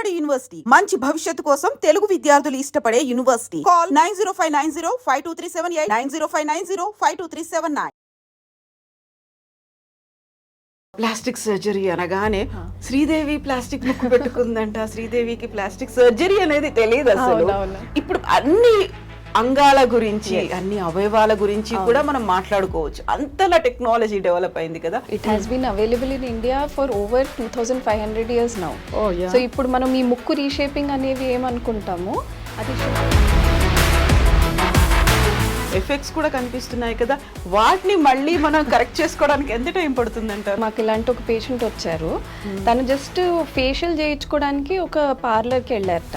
Vijayawada university మంచి భవిష్యత్తు కోసం తెలుగు విద్యార్థులు ఇష్టపడే యూనివర్సిటీ. కాల్ 9059052378 9059052379. ప్లాస్టిక్ సర్జరీ అనగానే శ్రీదేవి ప్లాస్టిక్ ముక్కు పెట్టుకుందంట. శ్రీదేవికి ప్లాస్టిక్ సర్జరీ అనేది తెలియదు అసలు. ఇప్పుడు అన్ని అంగాల గురించి, అన్ని అవయవాల గురించి కూడా మనం మాట్లాడుకోవచ్చు. అంతలా టెక్నాలజీ డెవలప్ అయింది కదా. It has been available in India for over 2500 years now. So ఇప్పుడు మనం ఈ ముక్కు రీషేపింగ్ అనేవి ఏమనుకుంటాము, అది ఎఫెక్ట్స్ కూడా కనిపిస్తున్నాయి కదా. వాటిని మళ్ళీ మనం కరెక్ట్ చేసుకోవడానికి ఎంత టైం పడుతుందంటారు? మాకు ఇలాంటి ఒక పేషెంట్ వచ్చారు. తను జస్ట్ ఫేషియల్ చేయించుకోవడానికి ఒక పార్లర్కి వెళ్ళారట.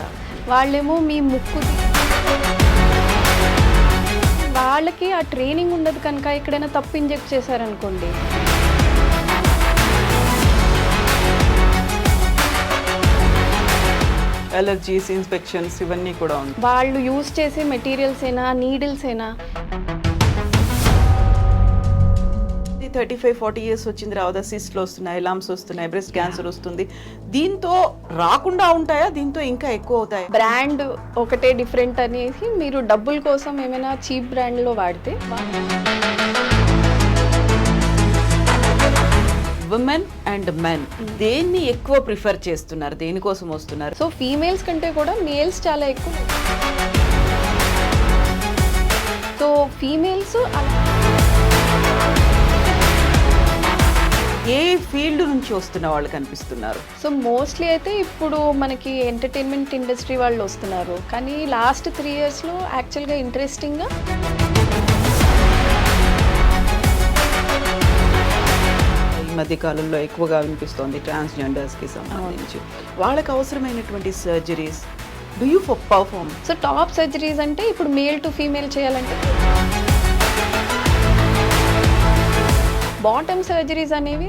వాళ్ళేమో మీ ముక్కు, వాళ్ళకి ఆ ట్రైనింగ్ ఉండదు కనుక ఎక్కడైనా తప్పు ఇంజెక్ట్ చేశారనుకోండి, అలర్జీస్, ఇన్స్పెక్షన్స్ ఇవన్నీ కూడా ఉంది. వాళ్ళు యూజ్ చేసే మెటీరియల్స్ అయినా నీడిల్స్ అయినా 35-40 years వచ్చింది రావదా, సిస్ట్లు వస్తున్నాయి, లమ్స్ వస్తున్నాయి, బ్రెస్ట్ క్యాన్సర్ వస్తుంది. దీంతో రాకుండా ఉంటాయా, దీంతో ఇంకా ఎక్కువ అవుతాయి? బ్రాండ్ ఒకటే డిఫరెంట్ అనేసి మీరు డబ్బుల కోసం ఏమైనా చీప్ బ్రాండ్లో వాడితే, ఉమెన్ అండ్ మెన్ దేన్ని ఎక్కువ ప్రిఫర్ చేస్తున్నారు, దేనికోసం వస్తున్నారు? సో ఫీమేల్స్ కంటే కూడా మేల్స్ చాలా ఎక్కువ. సో ఫీమేల్స్ ఏ ఫీల్డ్ నుంచి వస్తున్న వాళ్ళు కనిపిస్తున్నారు? సో మోస్ట్లీ అయితే ఇప్పుడు మనకి ఎంటర్టైన్మెంట్ ఇండస్ట్రీ వాళ్ళు వస్తున్నారు. కానీ లాస్ట్ 3 yearsలో యాక్చువల్గా ఇంట్రెస్టింగ్గా ఈ మధ్య కాలంలో ఎక్కువగా వినిపిస్తోంది ట్రాన్స్జెండర్స్కి సంబంధించి. వాళ్ళకి అవసరమైనటువంటి surgeries do you perform? So top surgeries అంటే ఇప్పుడు మేల్ టు ఫీమేల్ చేయాలంటే బాటమ్ సర్జరీస్ అనేవి.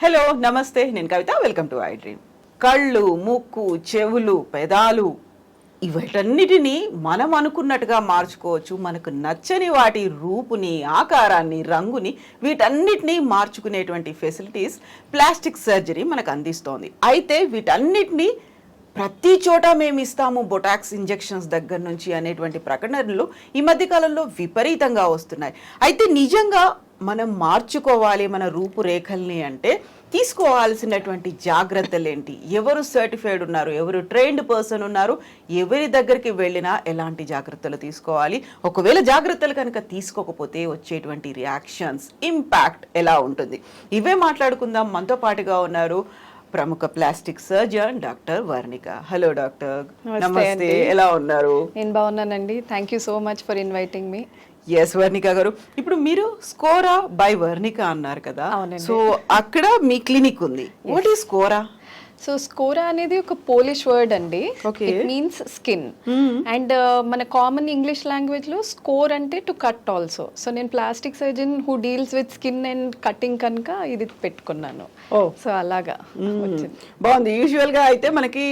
హలో నమస్తే, నేను కవిత, వెల్కమ్ టు ఐ డ్రీమ్. కళ్ళు, ముక్కు, చెవులు, పెదాలు వీటన్నిటినీ మనం అనుకున్నట్టుగా మార్చుకోవచ్చు. మనకు నచ్చని వాటి రూపుని, ఆకారాన్ని, రంగుని వీటన్నిటినీ మార్చుకునేటువంటి ఫెసిలిటీస్ ప్లాస్టిక్ సర్జరీ మనకు అందిస్తోంది. అయితే వీటన్నిటినీ ప్రతి చోట మేము ఇస్తాము, బొటాక్స్ ఇంజెక్షన్స్ దగ్గర నుంచి అనేటువంటి ప్రకటనలు ఈ మధ్యకాలంలో విపరీతంగా వస్తున్నాయి. అయితే నిజంగా మనం మార్చుకోవాలి మన రూపురేఖల్ని అంటే తీసుకోవాల్సినటువంటి జాగ్రత్తలు ఏంటి? ఎవరు సర్టిఫైడ్ ఉన్నారు, ఎవరు ట్రైన్డ్ పర్సన్ ఉన్నారు, ఎవరి దగ్గరికి వెళ్ళినా ఎలాంటి జాగ్రత్తలు తీసుకోవాలి, ఒకవేళ జాగ్రత్తలు కనుక తీసుకోకపోతే వచ్చేటువంటి రియాక్షన్స్, ఇంపాక్ట్ ఎలా ఉంటుంది, ఇవే మాట్లాడుకుందాం. మనతో పాటుగా ఉన్నారు ప్రముఖ plastic surgeon doctor Varnika. Hello doctor. నమస్తే, ఎలా ఉన్నారు? నేను బాగున్నానండి. Thank you so much for inviting me. Yes Varnika garu, ఇప్పుడు మీరు స్కోరా బై వర్ణిక అన్నారు కదా, సో అక్కడ మీ క్లినిక్ ఉంది. What is Skora? So Skora అనేది ఒక పోలిష్ వర్డ్ అండి. It means skin. అండ్ మన కామన్ ఇంగ్లీష్ లాంగ్వేజ్ లో స్కోర్ అంటే టు కట్ ఆల్సో. సో నేను plastic surgeon who deals with skin and cutting కనుక ఇది పెట్టుకున్నాను. సో అలాగా బాగుంది. యూజువల్ గా అయితే మనకి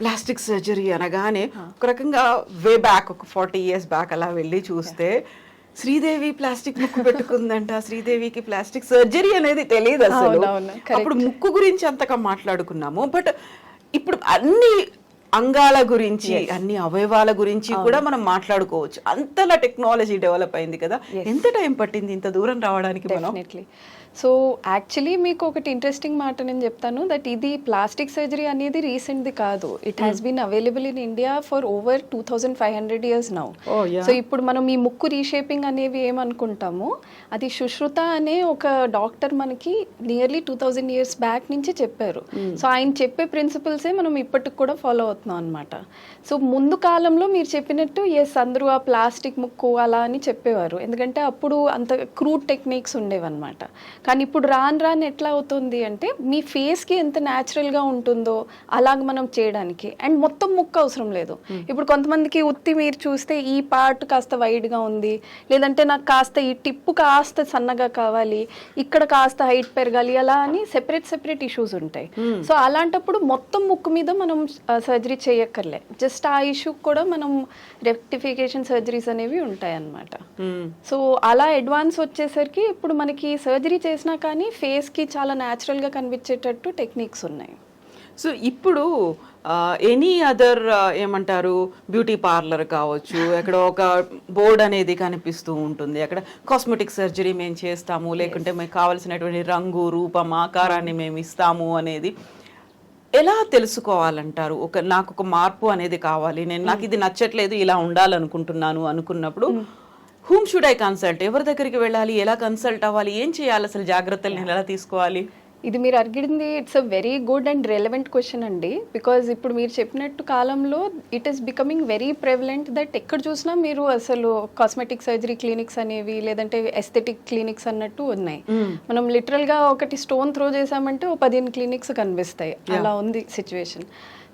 ప్లాస్టిక్ సర్జరీ అనగానే ఒక రకంగా వే బ్యాక్ ఒక 40 years బ్యాక్ అలా వెళ్ళి చూస్తే శ్రీదేవి ప్లాస్టిక్ ముక్కు పెట్టుకుందంట. శ్రీదేవికి ప్లాస్టిక్ సర్జరీ అనేది తెలియదు అసలు. అప్పుడు ముక్కు గురించి అంతగా మాట్లాడుకున్నాము. బట్ ఇప్పుడు అన్ని అంగాల గురించి, అన్ని అవయవాల గురించి కూడా మనం మాట్లాడుకోవచ్చు. అంతలా టెక్నాలజీ డెవలప్ అయింది కదా. ఎంత టైం పట్టింది ఇంత దూరం రావడానికి? డెఫినెట్లీ. సో యాక్చువల్లీ మీకు ఒకటి ఇంట్రెస్టింగ్ మాట నేను చెప్తాను, దట్ ఇది ప్లాస్టిక్ సర్జరీ అనేది రీసెంట్ది కాదు. It has been available in India for over 2500 years now. So ఇప్పుడు మనం ఈ ముక్కు రీషేపింగ్ అనేవి ఏమనుకుంటాము, అది సుశ్రుత అనే ఒక డాక్టర్ మనకి నియర్లీ 2000 years బ్యాక్ నుంచి చెప్పారు. సో ఆయన చెప్పే ప్రిన్సిపల్సే మనం ఇప్పటికి కూడా ఫాలో అవుతున్నాం అనమాట. సో ముందు కాలంలో మీరు చెప్పినట్టు అందరూ ఆ ప్లాస్టిక్ ముక్కు అలా అని చెప్పేవారు, ఎందుకంటే అప్పుడు అంత క్రూడ్ టెక్నిక్స్ ఉండేవన్నమాట. కానీ ఇప్పుడు రాను ఎట్లా అవుతుంది అంటే మీ ఫేస్కి ఎంత న్యాచురల్గా ఉంటుందో అలాగ మనం చేయడానికి, అండ్ మొత్తం ముక్కు అవసరం లేదు. ఇప్పుడు కొంతమందికి ఉత్తి మీరు చూస్తే ఈ పార్ట్ కాస్త వైడ్గా ఉంది, లేదంటే నాకు కాస్త ఈ టిప్పు కాస్త సన్నగా కావాలి, ఇక్కడ కాస్త హైట్ పెరగాలి, అలా అని సెపరేట్ ఇష్యూస్ ఉంటాయి. సో అలాంటప్పుడు మొత్తం ముక్కు మీద మనం సర్జరీ సర్జరీ చేయక్కర్లే, జస్ట్ ఆ ఇష్యూ కూడా మనం రెక్టిఫికేషన్ సర్జరీస్ అనేవి ఉంటాయి అన్నమాట. సో అలా అడ్వాన్స్ వచ్చేసరికి ఇప్పుడు మనకి సర్జరీ చేసినా కానీ ఫేస్కి చాలా న్యాచురల్గా కనిపించేటట్టు టెక్నిక్స్ ఉన్నాయి. సో ఇప్పుడు ఎనీ అదర్ ఏమంటారు బ్యూటీ పార్లర్ కావచ్చు, అక్కడ ఒక బోర్డ్ అనేది కనిపిస్తూ ఉంటుంది, అక్కడ కాస్మెటిక్ సర్జరీ మేము చేస్తాము, లేకుంటే మీకు కావాల్సినటువంటి రంగు రూపం ఆకారాన్ని మేము ఇస్తాము అనేది ఎలా తెలుసుకోవాలంటారు? నాకు ఒక మార్పు అనేది కావాలి, నాకు ఇది నచ్చట్లేదు, ఇలా ఉండాలనుకుంటున్నాను అనుకున్నప్పుడు హూమ్ షుడ్ ఐ కన్సల్ట్? ఎవరి దగ్గరికి వెళ్ళాలి, ఎలా కన్సల్ట్ అవ్వాలి, ఏం చేయాలి, అసలు జాగ్రత్తలు నేను ఎలా తీసుకోవాలి? ఇది మీరు అడిగింది it's a very good and relevant question అండి. బికాజ్ ఇప్పుడు మీరు చెప్పినట్టు కాలంలో it is becoming very prevalent that ఎక్కడ చూసినా మీరు అసలు కాస్మెటిక్ సర్జరీ క్లినిక్స్ అనేవి లేదంటే ఎస్థెటిక్ క్లినిక్స్ అన్నట్టు ఉన్నాయి. మనం లిటరల్గా ఒకటి స్టోన్ త్రో చేసామంటే 15 క్లినిక్స్ కనిపిస్తాయి, అలా ఉంది సిచ్యువేషన్.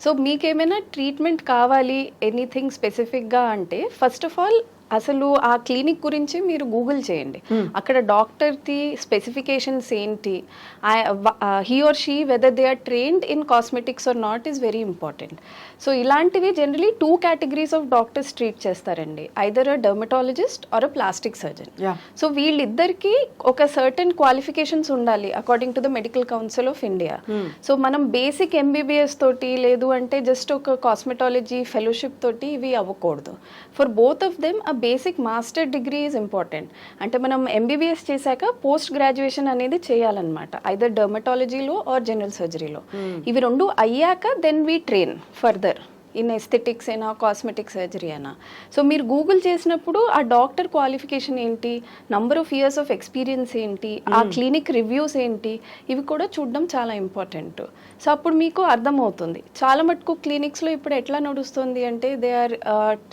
సో మీకేమైనా ట్రీట్మెంట్ కావాలి ఎనీథింగ్ స్పెసిఫిక్గా అంటే ఫస్ట్ ఆఫ్ ఆల్ అసలు ఆ క్లినిక్ గురించి మీరు గూగుల్ చేయండి. అక్కడ డాక్టర్కి స్పెసిఫికేషన్స్ ఏంటి, he or she whether they are trained in cosmetics or not is very important. So ఇలాంటివి generally 2 categories of doctors treat చేస్తారండి, either a dermatologist or a plastic surgeon. So వీళ్ళిద్దరికి ఒక సర్టన్ క్వాలిఫికేషన్స్ ఉండాలి according to the medical council of India. So మనం basic MBBS తోటి లేదు అంటే just ఒక కాస్మెటాలజీ ఫెలోషిప్ తోటి ఇవి అవ్వకూడదు. ఫర్ బోత్ ఆఫ్ దెమ్ ఆ basic master degree is important. అంటే మనం MBBS చేశాక పోస్ట్ గ్రాడ్యుయేషన్ అనేది చేయాలన్నమాట, ఐదర్ డర్మటాలజీలో ఆర్ జనరల్ సర్జరీలో. ఇవి 2 అయ్యాక then we train further in aesthetics అయినా కాస్మెటిక్ సర్జరీ అయినా. సో మీరు గూగుల్ చేసినప్పుడు ఆ డాక్టర్ క్వాలిఫికేషన్ ఏంటి, number of years of experience ఏంటి, ఆ క్లినిక్ రివ్యూస్ ఏంటి, ఇవి కూడా చూడడం చాలా ఇంపార్టెంట్. సో అప్పుడు మీకు అర్థమవుతుంది. చాలా మటుకు క్లినిక్స్లో ఇప్పుడు ఎట్లా నడుస్తుంది అంటే they are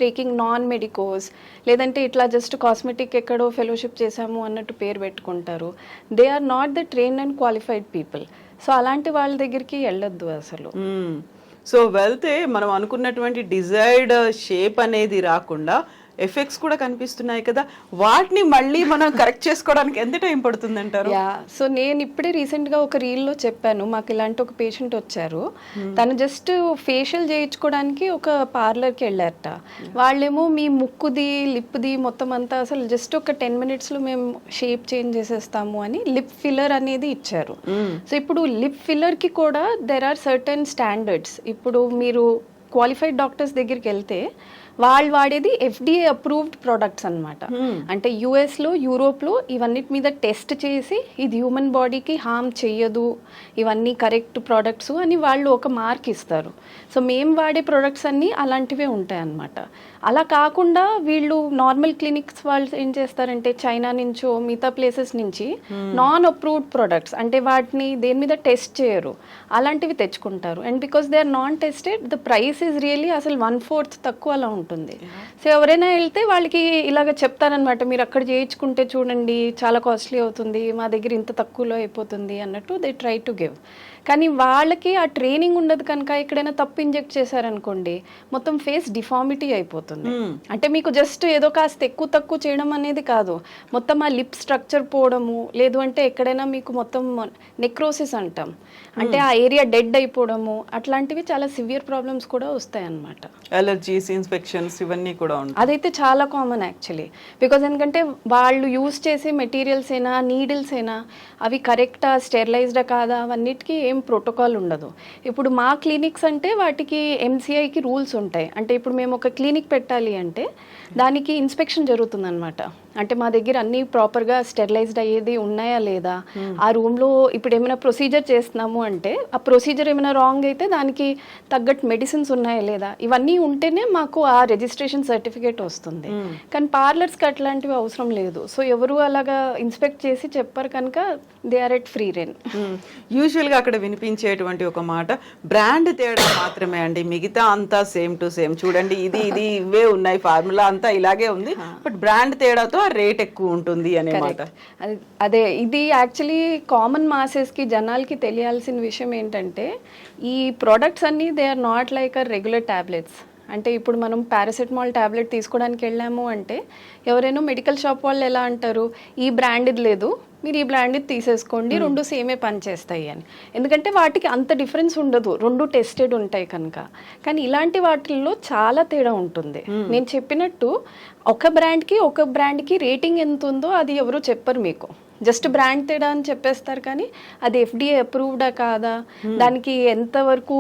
taking non medicos, లేదంటే ఇట్లా జస్ట్ కాస్మెటిక్ ఎక్కడో ఫెలోషిప్ చేశాము అన్నట్టు పేరు పెట్టుకుంటారు. They are not the trained and qualified people. So అలాంటి వాళ్ళ దగ్గరికి వెళ్ళొద్దు అసలు. సో వెళ్తే మనం అనుకున్నటువంటి డిజైర్డ్ షేప్ అనేది రాకుండా ఎఫెక్ట్స్ కూడా కనిపిస్తున్నాయి కదా, వాటిని మళ్ళీ మనం కరెక్ట్ చేసుకోవడానికి ఎంత టైం పడుతుంది అంటారు? సో నేను ఇప్పుడే రీసెంట్గా ఒక రీల్లో చెప్పాను, మాకు ఇలాంటి ఒక పేషెంట్ వచ్చారు, తను జస్ట్ ఫేషియల్ చేయించుకోవడానికి ఒక పార్లర్కి వెళ్ళారట. వాళ్ళేమో మీ ముక్కుది లిప్ది మొత్తం అంతా అసలు జస్ట్ ఒక 10 minutesలో మేము షేప్ చేంజ్ చేసేస్తాము అని లిప్ ఫిల్లర్ అనేది ఇచ్చారు. సో ఇప్పుడు లిప్ ఫిల్లర్కి కూడా దెర్ ఆర్ సర్టన్ స్టాండర్డ్స్. ఇప్పుడు మీరు క్వాలిఫైడ్ డాక్టర్స్ దగ్గరికి వెళ్తే వాళ్ళు వాడేది FDA అప్రూవ్డ్ ప్రొడక్ట్స్ అనమాట. అంటే US లో యూరోప్లో ఇవన్నిటి మీద టెస్ట్ చేసి ఇది హ్యూమన్ బాడీకి హార్మ్ చెయ్యదు, ఇవన్నీ కరెక్ట్ ప్రోడక్ట్స్ అని వాళ్ళు ఒక మార్క్ ఇస్తారు. సో మేము వాడే ప్రొడక్ట్స్ అన్నీ అలాంటివే ఉంటాయి అన్నమాట. అలా కాకుండా వీళ్ళు నార్మల్ క్లినిక్స్ వాళ్ళు ఏం చేస్తారంటే చైనా నుంచో మిగతా ప్లేసెస్ నుంచి నాన్ అప్రూవ్డ్ ప్రొడక్ట్స్, అంటే వాటిని దేని మీద టెస్ట్ చేయరు, అలాంటివి తెచ్చుకుంటారు. And because they are non tested the price is really అసలు 1/4 తక్కువ అలా ఉంటుంది. సో ఎవరైనా వెళ్తే వాళ్ళకి ఇలాగ చెప్తారనమాట, మీరు అక్కడ చేయించుకుంటే చూడండి చాలా కాస్ట్లీ అవుతుంది, మా దగ్గర ఇంత తక్కువలో అయిపోతుంది అన్నట్టు దే ట్రై టు గివ్. కానీ వాళ్ళకి ఆ ట్రైనింగ్ ఉండదు కనుక ఎక్కడైనా తప్పు ఇంజెక్ట్ చేశారనుకోండి మొత్తం ఫేస్ డిఫార్మిటీ అయిపోతుంది. అంటే మీకు జస్ట్ ఏదో కాస్త ఎక్కువ తక్కువ చేయడం అనేది కాదు, మొత్తం ఆ లిప్ స్ట్రక్చర్ పోవడము, లేదు అంటే ఎక్కడైనా మీకు మొత్తం నెక్రోసిస్ అంటాం, అంటే ఆ ఏరియా డెడ్ అయిపోవడము, అట్లాంటివి చాలా సివియర్ ప్రాబ్లమ్స్ కూడా వస్తాయి అన్నమాట. అలర్జీస్, ఇన్ఫెక్షన్స్ ఇవన్నీ కూడా ఉంటాయి. అదైతే చాలా కామన్ యాక్చువల్లీ. బికాజ్ ఎందుకంటే వాళ్ళు యూజ్ చేసే మెటీరియల్స్ అయినా నీడిల్స్ అయినా అవి కరెక్టా స్టెరిలైజ్డా కాదా అవన్నిటికీ ఏం ప్రోటోకాల్ ఉండదు. ఇప్పుడు మా క్లినిక్స్ అంటే వాటికి MCIకి రూల్స్ ఉంటాయి. అంటే ఇప్పుడు మేము ఒక క్లినిక్ పెట్టాలి అంటే దానికి ఇన్స్పెక్షన్ జరుగుతుందన్నమాట. అంటే మా దగ్గర అన్నీ ప్రాపర్గా స్టెరిలైజ్డ్ అయ్యేది ఉన్నాయా లేదా, ఆ రూమ్లో ఇప్పుడు ఏమైనా ప్రొసీజర్ చేస్తున్నాము అంటే ఆ ప్రొసీజర్ ఏమైనా రాంగ్ అయితే దానికి తగ్గట్టు మెడిసిన్స్ ఉన్నాయా లేదా, ఇవన్నీ ఉంటేనే మాకు ఆ రిజిస్ట్రేషన్ సర్టిఫికేట్ వస్తుంది. కానీ పార్లర్స్కి అట్లాంటివి అవసరం లేదు. సో ఎవరు అలాగా ఇన్స్పెక్ట్ చేసి చెప్పారు కనుక దే ఆర్ ఎట్ ఫ్రీ రెన్. యూజువల్గా అక్కడ వినిపించేటువంటి ఒక మాట బ్రాండ్ తేడా మాత్రమే అండి, మిగతా అంతా సేమ్ టు సేమ్. చూడండి ఇది ఇవే ఉన్నాయి, ఫార్ములా అంతా ఇలాగే ఉంది, బట్ బ్రాండ్ తేడాతో రేట్ ఎక్కువ ఉంటుంది అనే మాట. అదే ఇది యాక్చువల్లీ కామన్ మాసెస్కి జనాలకి తెలియాల్సిన విషయం ఏంటంటే ఈ ప్రోడక్ట్స్ అన్నీ they are not like a regular tablets. అంటే ఇప్పుడు మనం పారాసెటమాల్ టాబ్లెట్ తీసుకోవడానికి వెళ్ళాము అంటే ఎవరైనా మెడికల్ షాప్ వాళ్ళు ఎలా అంటారు, ఈ బ్రాండ్ ఇది లేదు, మీరు ఈ బ్రాండ్ తీసేసుకోండి, రెండు సేమే పనిచేస్తాయి అని. ఎందుకంటే వాటికి అంత డిఫరెన్స్ ఉండదు, రెండు టెస్టెడ్ ఉంటాయి కనుక. కానీ ఇలాంటి వాటిల్లో చాలా తేడా ఉంటుంది. నేను చెప్పినట్టు ఒక బ్రాండ్కి రేటింగ్ ఎంత ఉందో అది ఎవరు చెప్పరు మీకు. జస్ట్ బ్రాండ్ తేడా అని చెప్పేస్తారు, కానీ అది FDA అప్రూవ్డా కాదా, దానికి ఎంతవరకు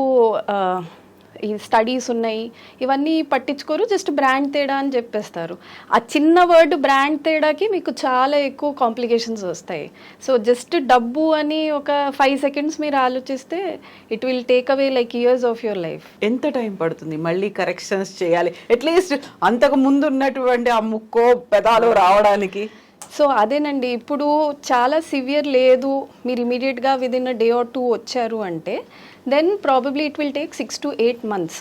ఈ స్టడీస్ ఉన్నాయి ఇవన్నీ పట్టించుకోరు, జస్ట్ బ్రాండ్ తేడా అని చెప్పేస్తారు. ఆ చిన్న వర్డ్ బ్రాండ్ తేడాకి మీకు చాలా ఎక్కువ కాంప్లికేషన్స్ వస్తాయి. సో జస్ట్ డబ్బు అని ఒక 5 seconds మీరు ఆలోచిస్తే it will take away like years of your life. ఎంత టైం పడుతుంది మళ్ళీ కరెక్షన్స్ చేయాలి, అట్లీస్ట్ అంతకు ముందు ఉన్నటువంటి ఆ ముక్కో పెదాలు రావడానికి? సో అదేనండి, ఇప్పుడు చాలా సివియర్ లేదు, మీరు ఇమీడియట్గా విదిన్ డే ఆర్ 2 వచ్చారు అంటే then probably it will take 6 to 8 months.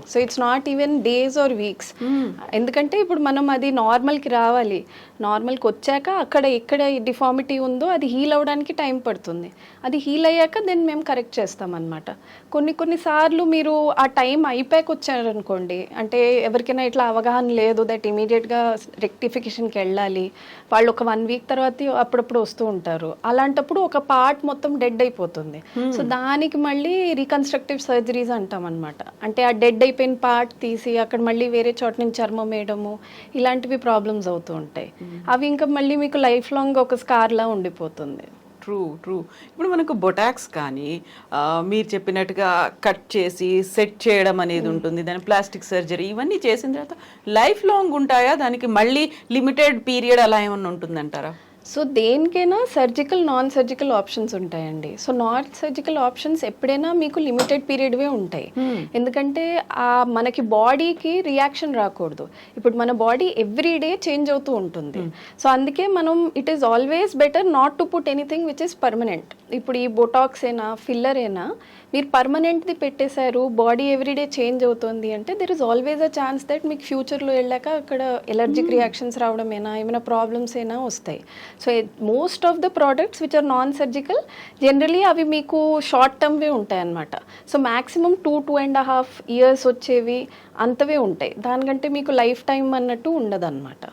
So it's not even days or weeks. ఎందుకంటే ఇప్పుడు మనం అది నార్మల్కి రావాలి, నార్మల్కి వచ్చాక అక్కడ ఎక్కడ డిఫార్మిటీ ఉందో అది హీల్ అవ్వడానికి టైం పడుతుంది. అది హీల్ అయ్యాక దెన్ మేము కరెక్ట్ చేస్తామన్నమాట. కొన్నిసార్లు మీరు ఆ టైం అయిపోయాక వచ్చారనుకోండి, అంటే ఎవరికైనా ఇట్లా అవగాహన లేదు దట్ ఇమీడియట్గా రెక్టిఫికేషన్కి వెళ్ళాలి, వాళ్ళు ఒక 1 week తర్వాత అప్పుడప్పుడు వస్తూ ఉంటారు, అలాంటప్పుడు ఒక పార్ట్ మొత్తం డెడ్ అయిపోతుంది. సో దానికి మళ్ళీ రీకన్స్ట్రక్టివ్ సర్జరీస్ అంటాం అనమాట. అంటే ఆ డెడ్ అయిపోయిన పార్ట్ తీసి అక్కడ మళ్ళీ వేరే చోట నుంచి చర్మం వేయడము, ఇలాంటివి ప్రాబ్లమ్స్ అవుతూ ఉంటాయి. అవి ఇంకా మళ్ళీ మీకు లైఫ్ లాంగ్ ఒక స్కార్లా ఉండిపోతుంది. ట్రూ. ఇప్పుడు మనకు బొటాక్స్ కానీ మీరు చెప్పినట్టుగా కట్ చేసి సెట్ చేయడం అనేది ఉంటుంది, దాని ప్లాస్టిక్ సర్జరీ ఇవన్నీ చేసిన తర్వాత లైఫ్ లాంగ్ ఉంటాయా, దానికి మళ్ళీ లిమిటెడ్ పీరియడ్ అలా ఏమన్నా ఉంటుందంటారా? సో దేనికైనా సర్జికల్ నాన్ సర్జికల్ ఆప్షన్స్ ఉంటాయండి. సో నాన్ సర్జికల్ ఆప్షన్స్ ఎప్పుడైనా మీకు లిమిటెడ్ పీరియడ్వే ఉంటాయి. ఎందుకంటే మనకి బాడీకి రియాక్షన్ రాకూడదు. ఇప్పుడు మన బాడీ ఎవ్రీడే చేంజ్ అవుతూ ఉంటుంది. సో అందుకే మనం it is always better not to put anything which is permanent. ఇప్పుడు ఈ బొటాక్స్ అయినా ఫిల్లర్ అయినా మీరు పర్మనెంట్ది పెట్టేశారు, బాడీ ఎవ్రీడే చేంజ్ అవుతుంది అంటే there is always a chance that మీకు ఫ్యూచర్లో వెళ్ళాక అక్కడ ఎలర్జిక్ రియాక్షన్స్ రావడమైనా ఏమైనా ప్రాబ్లమ్స్ అయినా వస్తాయి. So most of the products which are non surgical generally అవి మీకు షార్ట్ టర్మ్వే ఉంటాయి అన్నమాట. సో మ్యాక్సిమం 2.5 years వచ్చేవి అంతవే ఉంటాయి, దానికంటే మీకు లైఫ్ టైం అన్నట్టు ఉండదన్నమాట.